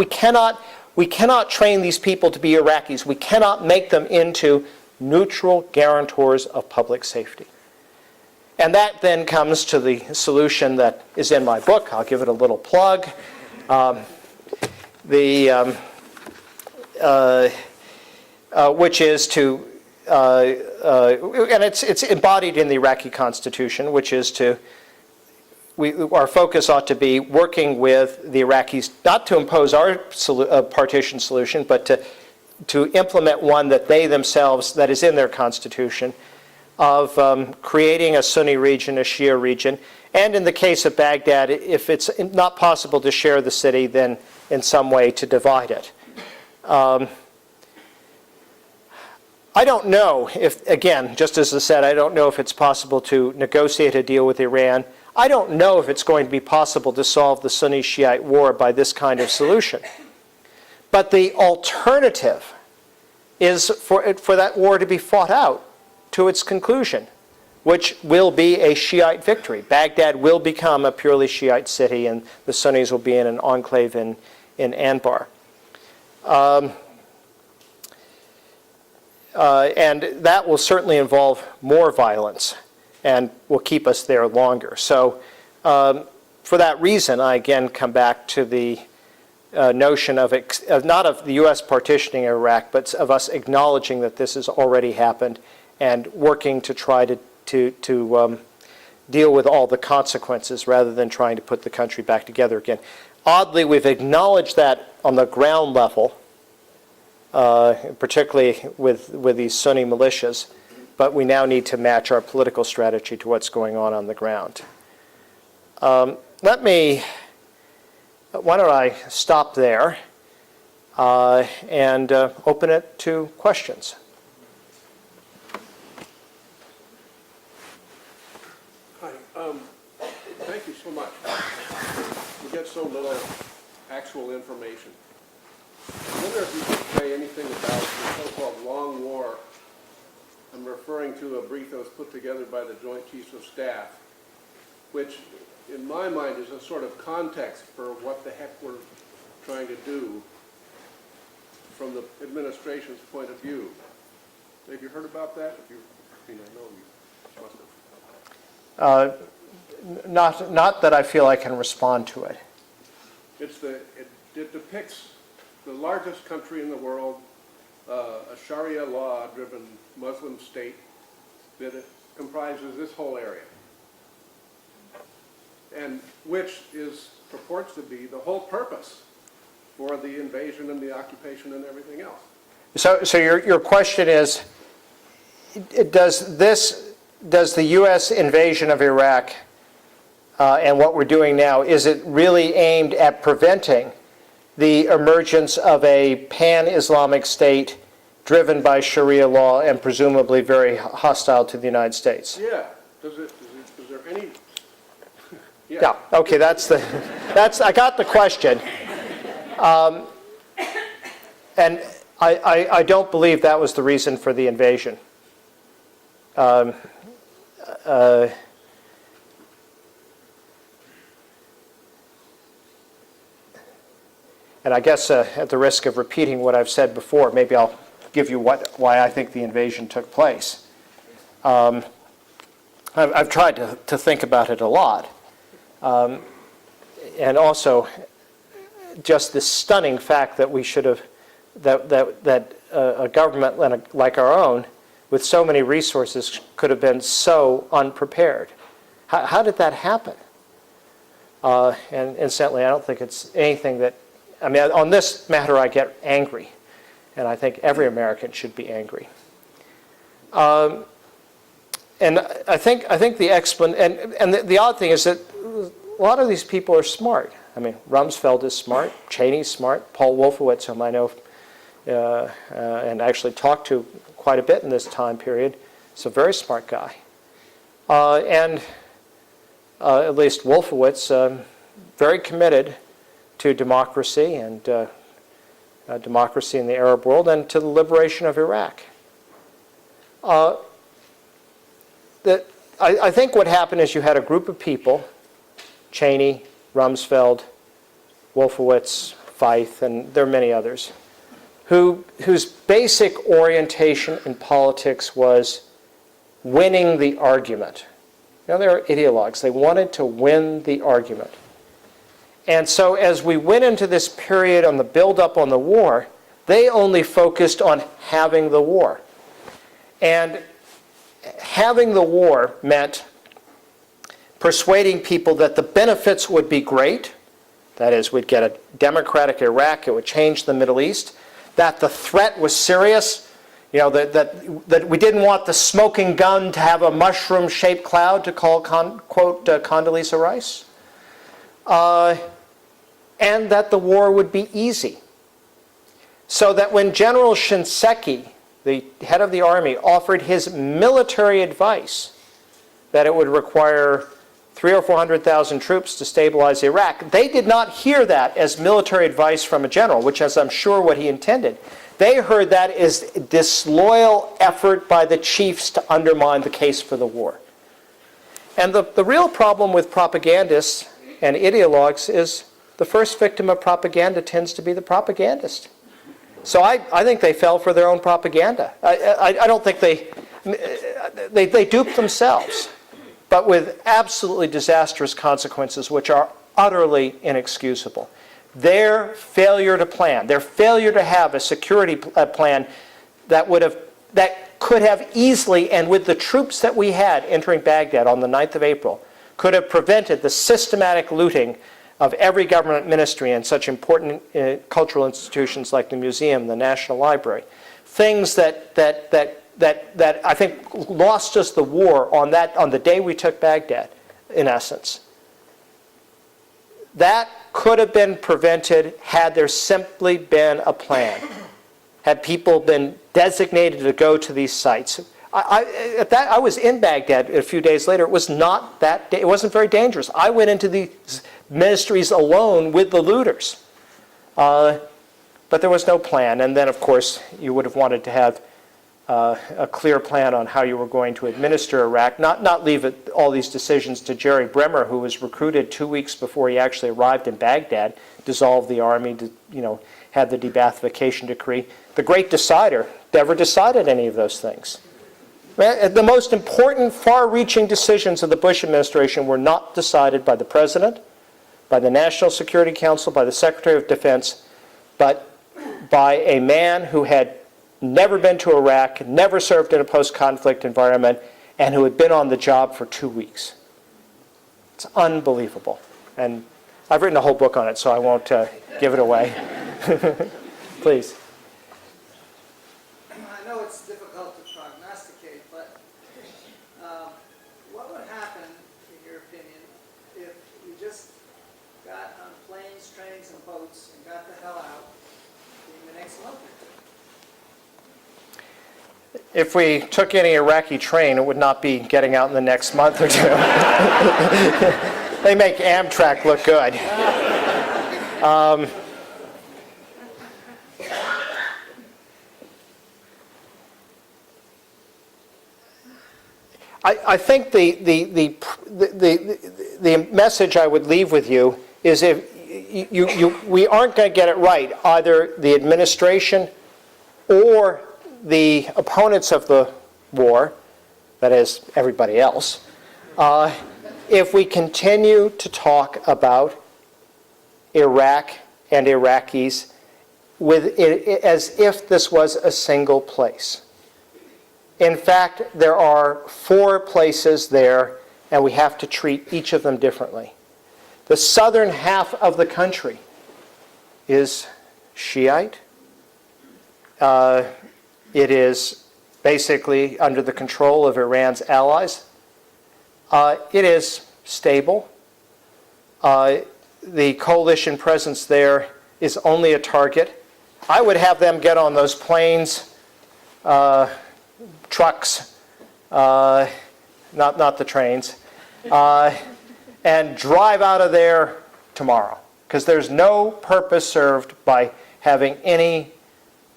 train these people to be Iraqis. We cannot make them into neutral guarantors of public safety. And that then comes to the solution that is in my book. I'll give it a little plug. Which is to, and it's embodied in the Iraqi Constitution, which is to, our focus ought to be working with the Iraqis, not to impose our partition solution, but to implement one that they themselves, that is in their constitution, of creating a Sunni region, a Shia region, and in the case of Baghdad, if it's not possible to share the city, then in some way to divide it. I don't know if, again, just as I said, I don't know if it's possible to negotiate a deal with Iran. I don't know if it's going to be possible to solve the Sunni-Shiite war by this kind of solution. But the alternative is for that war to be fought out to its conclusion, which will be a Shiite victory. Baghdad will become a purely Shiite city, and the Sunnis will be in an enclave in Anbar. And that will certainly involve more violence and will keep us there longer. So for that reason, I again come back to the notion of not of the U.S. partitioning Iraq, but of us acknowledging that this has already happened and working to try to deal with all the consequences rather than trying to put the country back together again. Oddly, we've acknowledged that on the ground level, particularly with these Sunni militias, but we now need to match our political strategy to what's going on the ground. Why don't I stop there and open it to questions. so little actual information. I wonder if you could say anything about the so-called Long War. I'm referring to a brief that was put together by the Joint Chiefs of Staff, which in my mind is a sort of context for what the heck we're trying to do from the administration's point of view. Have you heard about that? I know you must have. Not that I feel I can respond to it. It depicts the largest country in the world, a Sharia law-driven Muslim state that it comprises this whole area, and which purports to be the whole purpose for the invasion and the occupation and everything else. So your question is, does the U.S. invasion of Iraq and what we're doing now, is it really aimed at preventing the emergence of a pan-Islamic state driven by Sharia law and presumably very hostile to the United States? Yeah. Is there any? Yeah. Okay. That's I got the question, and I don't believe that was the reason for the invasion. And I guess at the risk of repeating what I've said before, maybe I'll give you why I think the invasion took place. I've tried to think about it a lot. And also just the stunning fact that we should have, that a government like our own with so many resources could have been so unprepared. How did that happen? And incidentally, I don't think it's anything that, I mean, on this matter I get angry, and I think every American should be angry. And I think the and the odd thing is that a lot of these people are smart. I mean, Rumsfeld is smart, Cheney's smart, Paul Wolfowitz, whom I know and actually talked to quite a bit in this time period, is a very smart guy. And at least Wolfowitz, very committed to democracy and democracy in the Arab world and to the liberation of Iraq. I think what happened is you had a group of people, Cheney, Rumsfeld, Wolfowitz, Feith, and there are many others, whose basic orientation in politics was winning the argument. Now, they were ideologues. They wanted to win the argument. And so as we went into this period on the build-up on the war, they only focused on having the war. And having the war meant persuading people that the benefits would be great. That is, we'd get a democratic Iraq, it would change the Middle East, that the threat was serious, you know, that we didn't want the smoking gun to have a mushroom-shaped cloud to call, quote, Condoleezza Rice, and that the war would be easy. So that when General Shinseki, the head of the army, offered his military advice that it would require 300,000 or 400,000 troops to stabilize Iraq, they did not hear that as military advice from a general, which is, I'm sure, what he intended. They heard that as disloyal effort by the chiefs to undermine the case for the war. And the real problem with propagandists and ideologues is the first victim of propaganda tends to be the propagandist. So I think they fell for their own propaganda. I don't think they duped themselves, but with absolutely disastrous consequences which are utterly inexcusable. Their failure to plan, their failure to have a security plan that could have easily, and with the troops that we had entering Baghdad on the 9th of April, could have prevented the systematic looting of every government ministry and such important cultural institutions like the museum, the National Library. Things that I think lost us the war on the day we took Baghdad, in essence. That could have been prevented had there simply been a plan, had people been designated to go to these sites. I was in Baghdad a few days later. It was not that. It wasn't very dangerous. I went into ministries alone with the looters. But there was no plan. And then, of course, you would have wanted to have a clear plan on how you were going to administer Iraq, not leave all these decisions to Jerry Bremer, who was recruited 2 weeks before he actually arrived in Baghdad, dissolved the army, had the de-Baathification decree. The great decider never decided any of those things. The most important, far-reaching decisions of the Bush administration were not decided by the President, by the National Security Council, by the Secretary of Defense, but by a man who had never been to Iraq, never served in a post-conflict environment, and who had been on the job for 2 weeks. It's unbelievable. And I've written a whole book on it, so I won't give it away. Please. I know it's difficult to prognosticate, but what would happen, in your opinion, if we just got on planes, trains, and boats and got the hell out in the next month or two? If we took any Iraqi train, it would not be getting out in the next month or two. They make Amtrak look good. I think the message I would leave with you is if we aren't going to get it right, either the administration or the opponents of the war, that is, everybody else, if we continue to talk about Iraq and Iraqis as if this was a single place. In fact, there are 4 places there, and we have to treat each of them differently. The southern half of the country is Shiite. It is basically under the control of Iran's allies. It is stable. The coalition presence there is only a target. I would have them get on those planes, trucks, not the trains, and drive out of there tomorrow. Because there's no purpose served by having any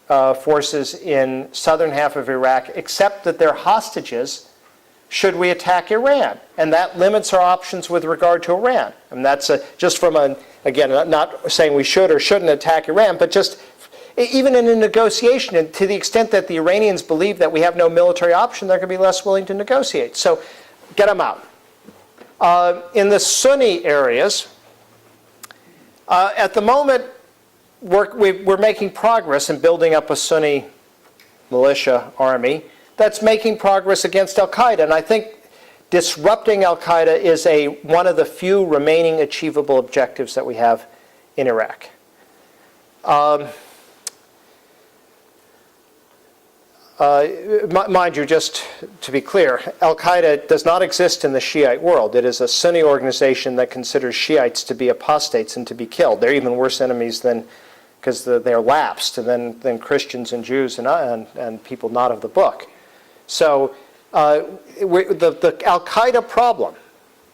forces in southern half of Iraq, except that they're hostages should we attack Iran. And that limits our options with regard to Iran. And that's just from again, not saying we should or shouldn't attack Iran, but just even in a negotiation, and to the extent that the Iranians believe that we have no military option, they're going to be less willing to negotiate. So get them out. In the Sunni areas, at the moment, we're making progress in building up a Sunni militia army that's making progress against al-Qaeda. And I think disrupting al-Qaeda is one of the few remaining achievable objectives that we have in Iraq. Mind you, just to be clear, al-Qaeda does not exist in the Shiite world. It is a Sunni organization that considers Shiites to be apostates and to be killed. They're even worse enemies because they're lapsed than Christians and Jews and people not of the book. So the al-Qaeda problem,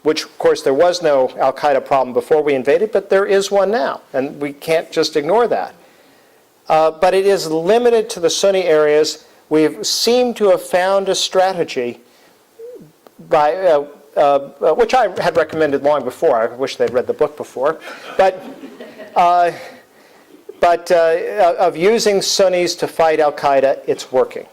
which of course there was no al-Qaeda problem before we invaded, but there is one now, and we can't just ignore that. But it is limited to the Sunni areas. We seem to have found a strategy by which I had recommended long before. I wish they'd read the book before, but of using Sunnis to fight al-Qaeda. It's working.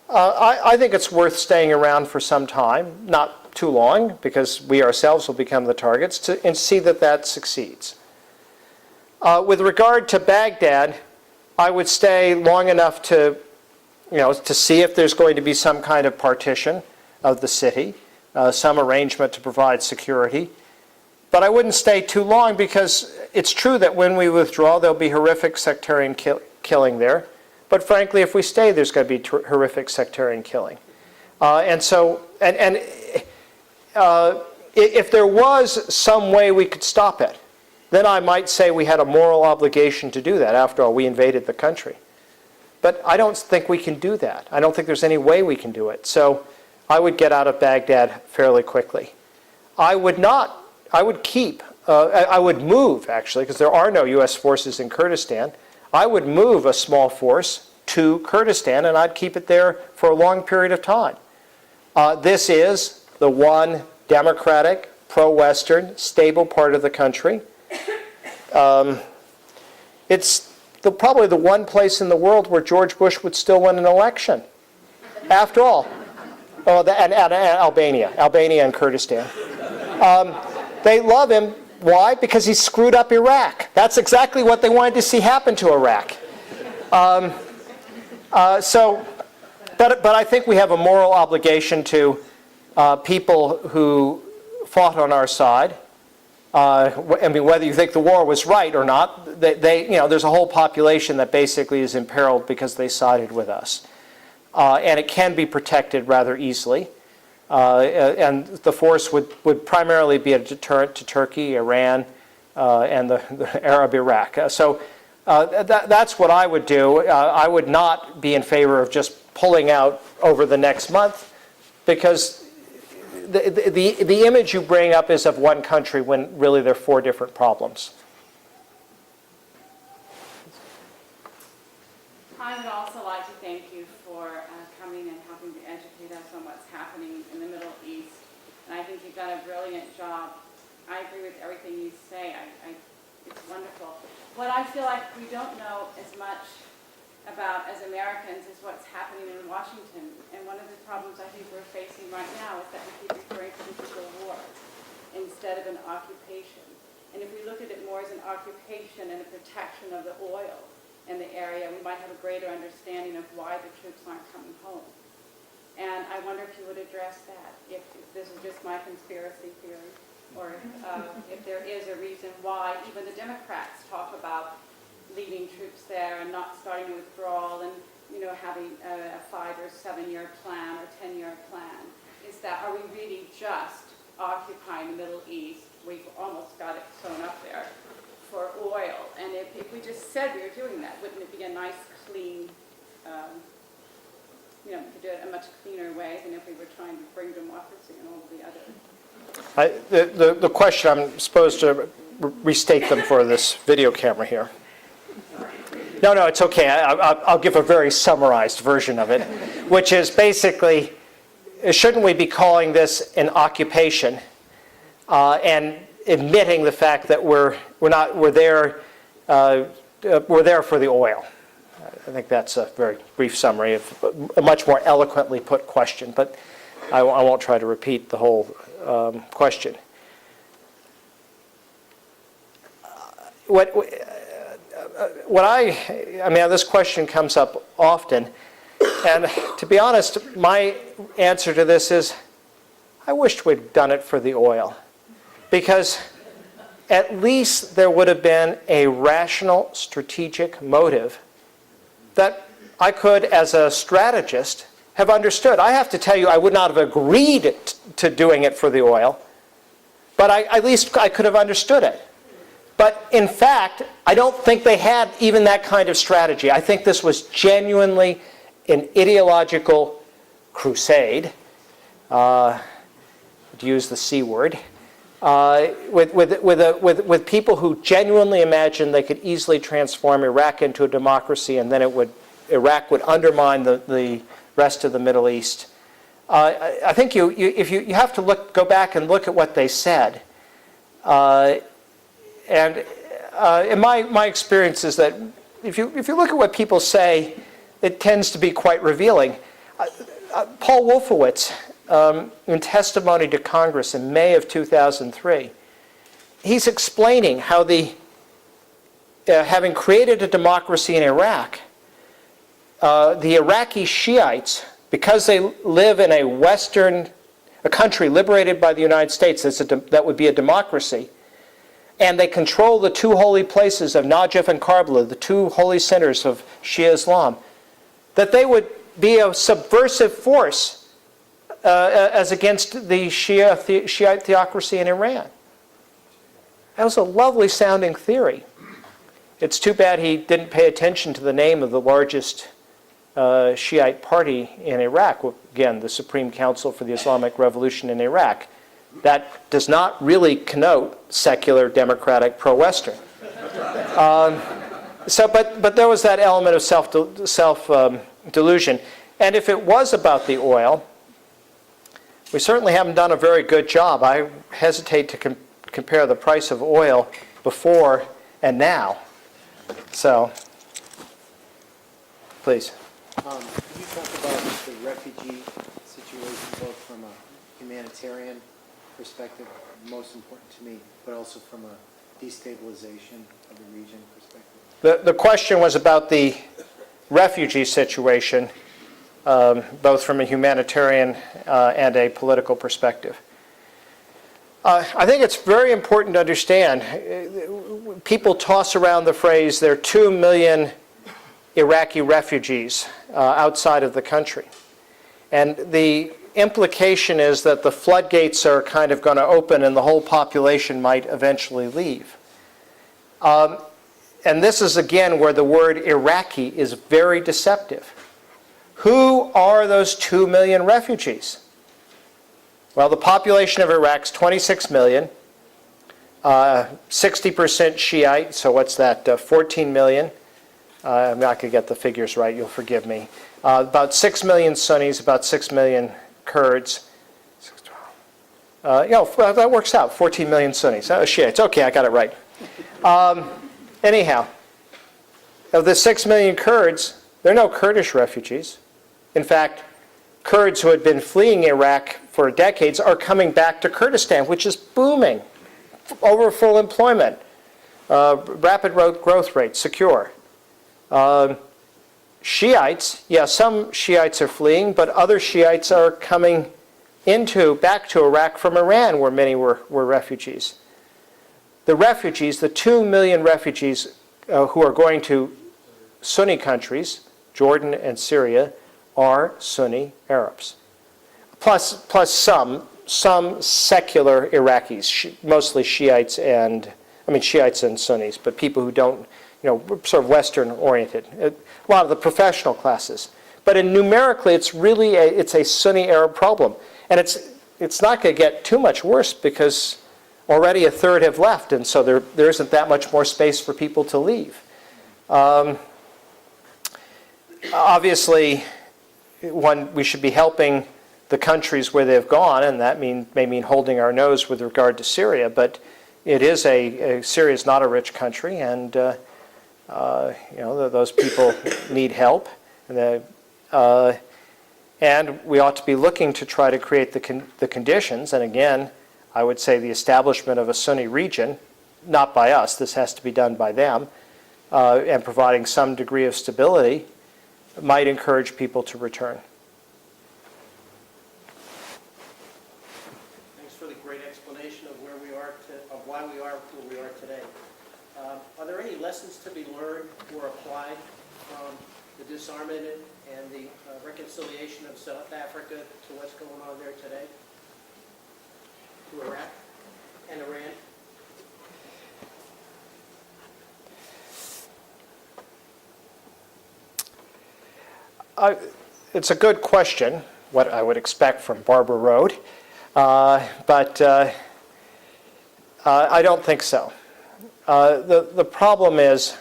I think it's worth staying around for some time, not too long, because we ourselves will become the targets, and see that succeeds. With regard to Baghdad, I would stay long enough to see if there's going to be some kind of partition of the city, some arrangement to provide security. But I wouldn't stay too long, because it's true that when we withdraw, there'll be horrific sectarian killing there. But frankly, if we stay, there's going to be horrific sectarian killing. If there was some way we could stop it, then I might say we had a moral obligation to do that. After all, we invaded the country. But I don't think we can do that. I don't think there's any way we can do it. So I would get out of Baghdad fairly quickly. I would keep I would move, actually, because there are no U.S. forces in Kurdistan. I would move a small force to Kurdistan, and I'd keep it there for a long period of time. This is the one democratic, pro-Western, stable part of the country. It's probably the one place in the world where George Bush would still win an election. After all. Oh, and Albania and Kurdistan. They love him. Why? Because he screwed up Iraq. That's exactly what they wanted to see happen to Iraq. But I think we have a moral obligation to people who fought on our side. I mean, whether you think the war was right or not, there's a whole population that basically is imperiled because they sided with us. And it can be protected rather easily. And the force would primarily be a deterrent to Turkey, Iran, and the Arab Iraq. That's what I would do. I would not be in favor of just pulling out over the next month, because the image you bring up is of one country when really there are 4 different problems. I would also like to thank you for coming and helping to educate us on what's happening in the Middle East. And I think you've done a brilliant job. I agree with everything you say. It's wonderful. What I feel like we don't know as much about as Americans is what's happening in Washington. And one of the problems I think we're facing right now is that we keep referring to this as a war instead of an occupation. And if we look at it more as an occupation and a protection of the oil in the area, we might have a greater understanding of why the troops aren't coming home. And I wonder if you would address that, if this is just my conspiracy theory, or if there is a reason why even the Democrats talk about leaving troops there and not starting a withdrawal and having a 5 or 7 year plan or 10-year plan. Is that, are we really just occupying the Middle East? We've almost got it sewn up there for oil. And if we just said we were doing that, wouldn't it be a nice, clean, we could do it a much cleaner way than if we were trying to bring democracy and all of the other. The question, I'm supposed to restate them for this video camera here. No, it's okay. I'll give a very summarized version of it, which is basically, shouldn't we be calling this an occupation and admitting the fact that we're there for the oil? I think that's a very brief summary of a much more eloquently put question, but I won't try to repeat the whole question. This question comes up often, and to be honest, my answer to this is, I wished we'd done it for the oil, because at least there would have been a rational, strategic motive that I could, as a strategist, have understood. I have to tell you, I would not have agreed to doing it for the oil, but at least I could have understood it. But in fact, I don't think they had even that kind of strategy. I think this was genuinely an ideological crusade, to use the C word, with people who genuinely imagined they could easily transform Iraq into a democracy, and then Iraq would undermine the rest of the Middle East. I think you have to go back and look at what they said. And in my experience is that if you look at what people say, it tends to be quite revealing. Paul Wolfowitz, in testimony to Congress in May of 2003, he's explaining how having created a democracy in Iraq, the Iraqi Shiites, because they live in a country liberated by the United States, that would be a democracy, and they control the 2 holy places of Najaf and Karbala, the 2 holy centers of Shia Islam, that they would be a subversive force as against the Shiite theocracy in Iran. That was a lovely sounding theory. It's too bad he didn't pay attention to the name of the largest Shiite party in Iraq, again, the Supreme Council for the Islamic Revolution in Iraq, That does not really connote secular, democratic, pro-Western. But there was that element of self-delusion. And if it was about the oil, we certainly haven't done a very good job. I hesitate to compare the price of oil before and now. So, please. Could you talk about the refugee situation, both from a humanitarian perspective, most important to me, but also from a destabilization of the region perspective? The question was about the refugee situation, both from a humanitarian and a political perspective. I think it's very important to understand, people toss around the phrase, there are 2 million Iraqi refugees outside of the country. And the implication is that the floodgates are kind of going to open and the whole population might eventually leave. And this is, again, where the word Iraqi is very deceptive. Who are those 2 million refugees? Well, the population of Iraq is 26 million, 60% Shiite, so what's that, 14 million? I'm not going to get the figures right, you'll forgive me. About 6 million Sunnis, about 6 million Kurds. That works out, 14 million Sunnis. Shiites, okay, I got it right. Anyhow, of the 6 million Kurds, there are no Kurdish refugees. In fact, Kurds who had been fleeing Iraq for decades are coming back to Kurdistan, which is booming, over full employment, rapid growth rate, secure. Shiites, some Shiites are fleeing, but other Shiites are coming back to Iraq from Iran, where many were refugees. The refugees, the 2 million refugees who are going to Sunni countries, Jordan and Syria, are Sunni Arabs. Plus some secular Iraqis, mostly Shiites and Sunnis, but people who don't, sort of Western oriented. A lot of the professional classes. But numerically, it's really a Sunni Arab problem. And it's not going to get too much worse because already a third have left, and so there isn't that much more space for people to leave. Obviously, we should be helping the countries where they've gone, and that may mean holding our nose with regard to Syria, but it is Syria is not a rich country, and those people need help. And we ought to be looking to try to create the conditions, and again, I would say the establishment of a Sunni region, not by us, this has to be done by them, and providing some degree of stability might encourage people to return. Thanks for the great explanation of where we are, of why we are where we are today. Are there any lessons to be learned or applied from the disarmament and the reconciliation of South Africa to what's going on there today? To Iraq and Iran? It's a good question, what I would expect from Barbara Road, but I don't think so. The problem is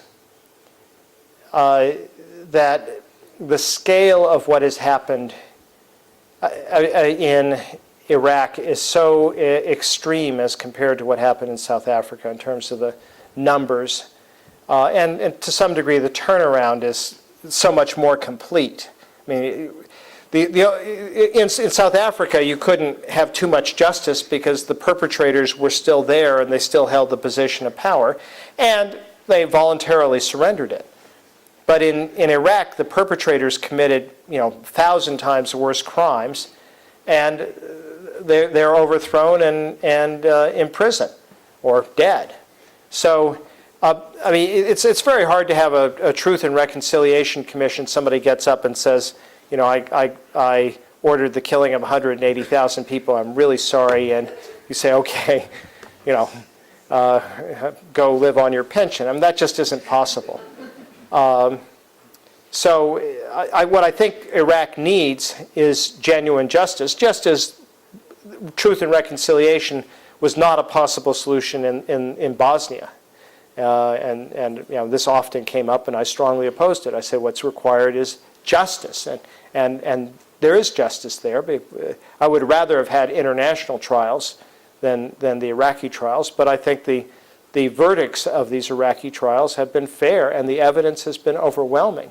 that the scale of what has happened in Iraq is so extreme as compared to what happened in South Africa in terms of the numbers, and to some degree the turnaround is so much more complete. I mean, in South Africa, you couldn't have too much justice because the perpetrators were still there and they still held the position of power, and they voluntarily surrendered it. But in Iraq, the perpetrators committed 1,000 times worse crimes, and they're overthrown and in prison or dead. So, it's very hard to have a Truth and Reconciliation Commission. Somebody gets up and says, I ordered the killing of 180,000 people. I'm really sorry. And you say, okay, go live on your pension. I mean, that just isn't possible. So what I think Iraq needs is genuine justice, just as truth and reconciliation was not a possible solution in Bosnia. And this often came up, and I strongly opposed it. I said what's required is justice, and there is justice there. But I would rather have had international trials than the Iraqi trials, but I think the verdicts of these Iraqi trials have been fair, and the evidence has been overwhelming,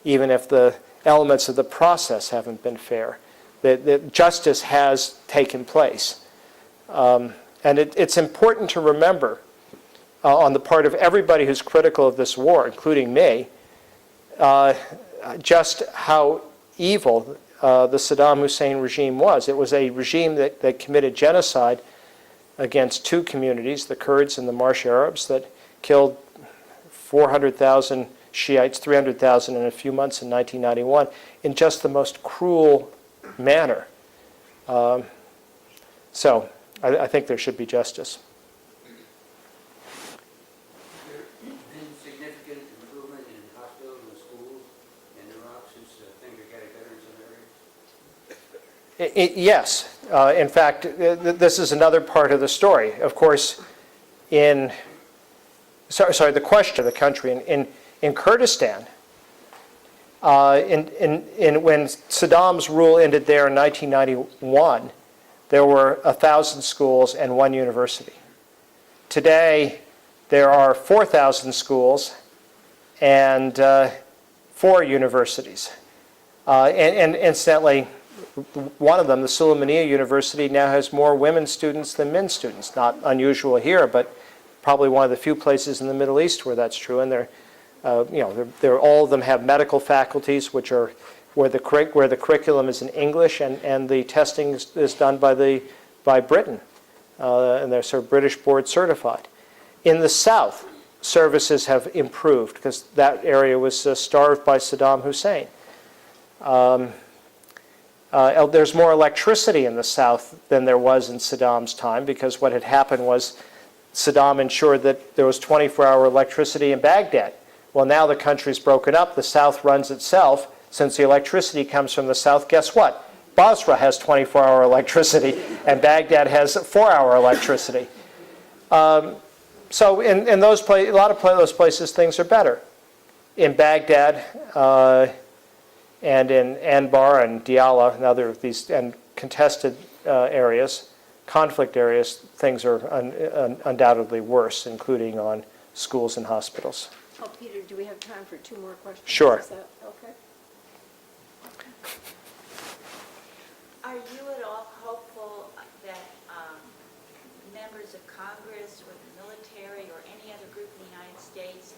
even if the elements of the process haven't been fair. That justice has taken place. And it's important to remember, on the part of everybody who's critical of this war, including me, just how evil the Saddam Hussein regime was. It was a regime that committed genocide against two communities, the Kurds and the Marsh Arabs, that killed 400,000 Shiites, 300,000 in a few months in 1991, in just the most cruel manner. So I think there should be justice. Has there been significant improvement in hospitals and schools in Iraq since things are getting better in some areas? Yes. In fact, this is another part of the story. Of course, the question of the country in Kurdistan, when Saddam's rule ended there in 1991, there were 1,000 schools and 1 university. Today, there are 4,000 schools and 4 universities. And incidentally, one of them, the Sulaymaniyah University, now has more women students than men students. Not unusual here, but probably one of the few places in the Middle East where that's true. And all of them have medical faculties, which are where the curriculum is in English, and the testing is done by Britain, and they're sort of British board certified. In the South, services have improved because that area was starved by Saddam Hussein. There's more electricity in the South than there was in Saddam's time, because what had happened was Saddam ensured that there was 24-hour electricity in Baghdad. Well, now the country's broken up. The South runs itself. Since the electricity comes from the South, guess what? Basra has 24-hour electricity, and Baghdad has 4-hour electricity. So in a lot of those places, things are better. In Baghdad and in Anbar and Diyala and other of these and contested areas, conflict areas, things are undoubtedly worse, including on schools and hospitals. Oh, Peter, do we have time for 2 more questions? Sure. Is that okay? Are you at all hopeful that members of Congress or the military or any other group in the United States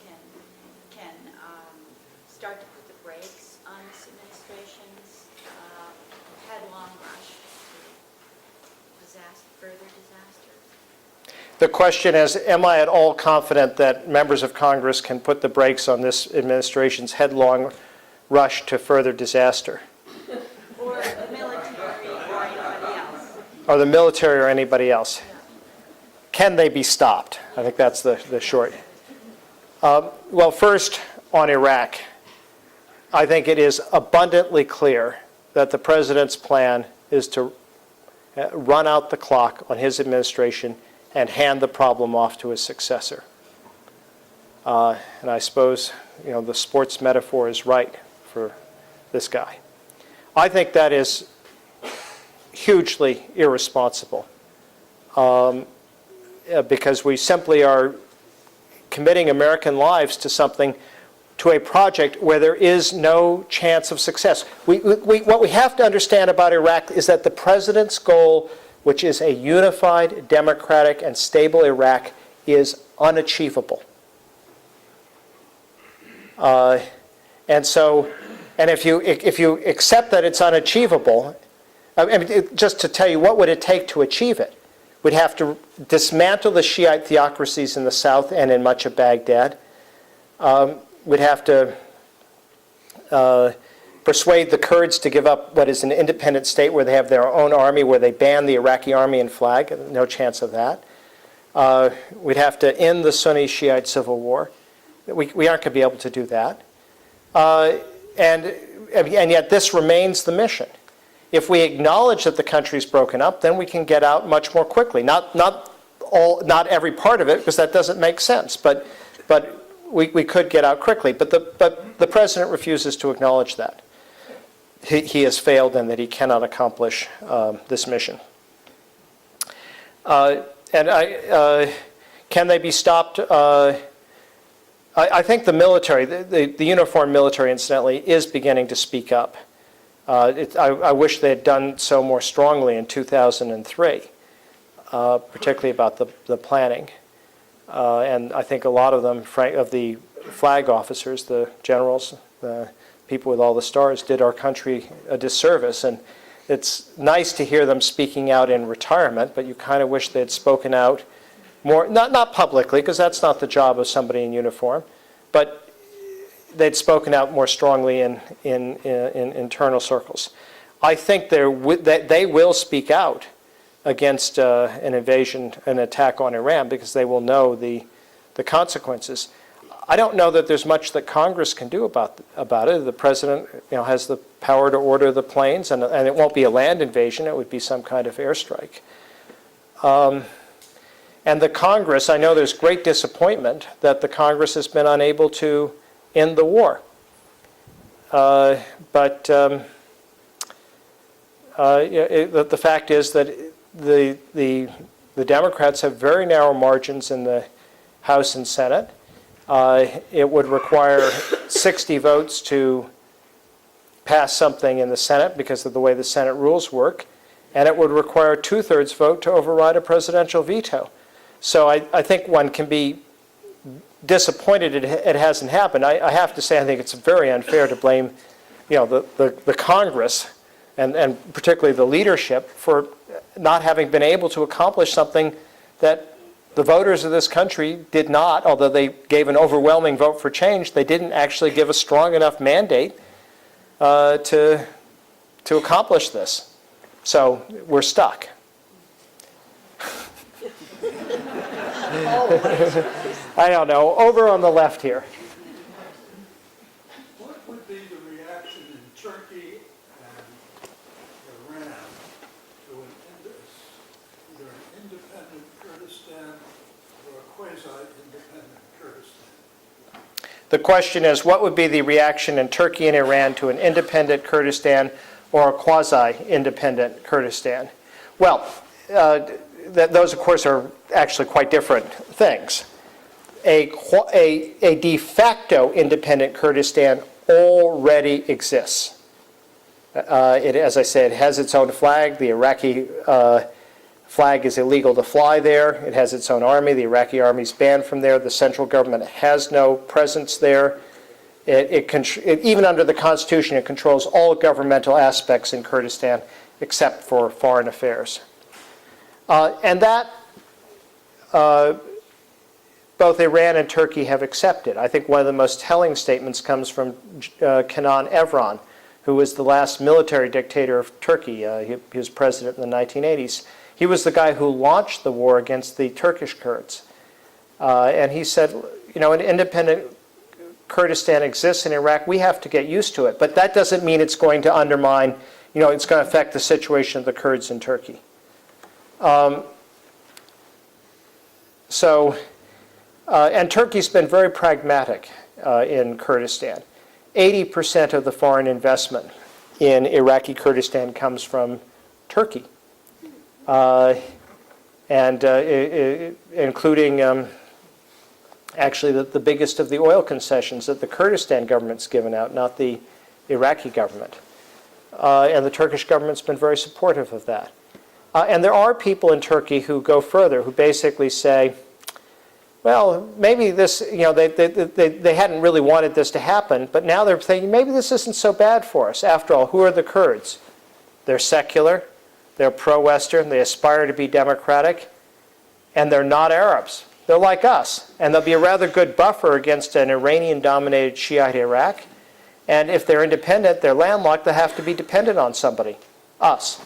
can start to put the brakes on this administration's headlong rush to further disaster? The question is, am I at all confident that members of Congress can put the brakes on this administration's headlong rush to further disaster? Or the military or anybody else? Or the military or anybody else? Can they be stopped? I think that's the short. Well, first, on Iraq, I think it is abundantly clear that the president's plan is to run out the clock on his administration and hand the problem off to his successor. And I suppose the sports metaphor is right for this guy. I think that is hugely irresponsible, because we simply are committing American lives to a project where there is no chance of success. What we have to understand about Iraq is that the president's goal, which is a unified, democratic, and stable Iraq, is unachievable. And if you accept that it's unachievable, I mean, just to tell you, what would it take to achieve it? We'd have to dismantle the Shiite theocracies in the south and in much of Baghdad. We'd have to persuade the Kurds to give up what is an independent state where they have their own army, where they ban the Iraqi army and flag. No chance of that. We'd have to end the Sunni Shiite civil war. We aren't going to be able to do that. And yet this remains the mission. If we acknowledge that the country's broken up, then we can get out much more quickly. Not every part of it, because that doesn't make sense, but we could get out quickly. But the president refuses to acknowledge that. He has failed and that he cannot accomplish this mission. Can they be stopped? I think the military, the uniformed military, incidentally, is beginning to speak up. I wish they had done so more strongly in 2003, particularly about the planning. And I think a lot of them, of the flag officers, the generals, the people with all the stars, did our country a disservice. And it's nice to hear them speaking out in retirement, but you kind of wish they had spoken out more, not publicly, because that's not the job of somebody in uniform, but they'd spoken out more strongly in internal circles. I think that they will speak out against an invasion, an attack on Iran, because they will know the consequences. I don't know that there's much that Congress can do about it. The president, has the power to order the planes, and it won't be a land invasion. It would be some kind of airstrike. And the Congress, I know there's great disappointment that the Congress has been unable to end the war. The fact is that the Democrats have very narrow margins in the House and Senate. It would require 60 votes to pass something in the Senate because of the way the Senate rules work, and it would require a 2/3 vote to override a presidential veto. So I think one can be disappointed it hasn't happened. I have to say I think it's very unfair to blame the Congress and particularly the leadership for not having been able to accomplish something that the voters of this country did not, although they gave an overwhelming vote for change, they didn't actually give a strong enough mandate to accomplish this. So we're stuck. I don't know. Over on the left here. What would be the reaction in Turkey and Iran to either an independent Kurdistan or a quasi-independent Kurdistan? The question is, what would be the reaction in Turkey and Iran to an independent Kurdistan or a quasi-independent Kurdistan? Well, those, of course, are actually quite different things. A de facto independent Kurdistan already exists. As I said, it has its own flag. The Iraqi flag is illegal to fly there. It has its own army. The Iraqi army is banned from there. The central government has no presence there. Even under the Constitution, it controls all governmental aspects in Kurdistan except for foreign affairs. And that both Iran and Turkey have accepted. I think one of the most telling statements comes from Kenan Evren, who was the last military dictator of Turkey. He was president in the 1980s. He was the guy who launched the war against the Turkish Kurds. And he said, an independent Kurdistan exists in Iraq. We have to get used to it. But that doesn't mean it's going to undermine, it's going to affect the situation of the Kurds in Turkey. And Turkey's been very pragmatic in Kurdistan. 80% of the foreign investment in Iraqi Kurdistan comes from Turkey, including actually the biggest of the oil concessions that the Kurdistan government's given out, not the Iraqi government. And the Turkish government's been very supportive of that. And there are people in Turkey who go further, who basically say, well, maybe this, they hadn't really wanted this to happen, but now they're thinking, maybe this isn't so bad for us. After all, who are the Kurds? They're secular, they're pro-Western, they aspire to be democratic, and they're not Arabs. They're like us, and they'll be a rather good buffer against an Iranian-dominated Shiite Iraq. And if they're independent, they're landlocked, they have to be dependent on somebody, us.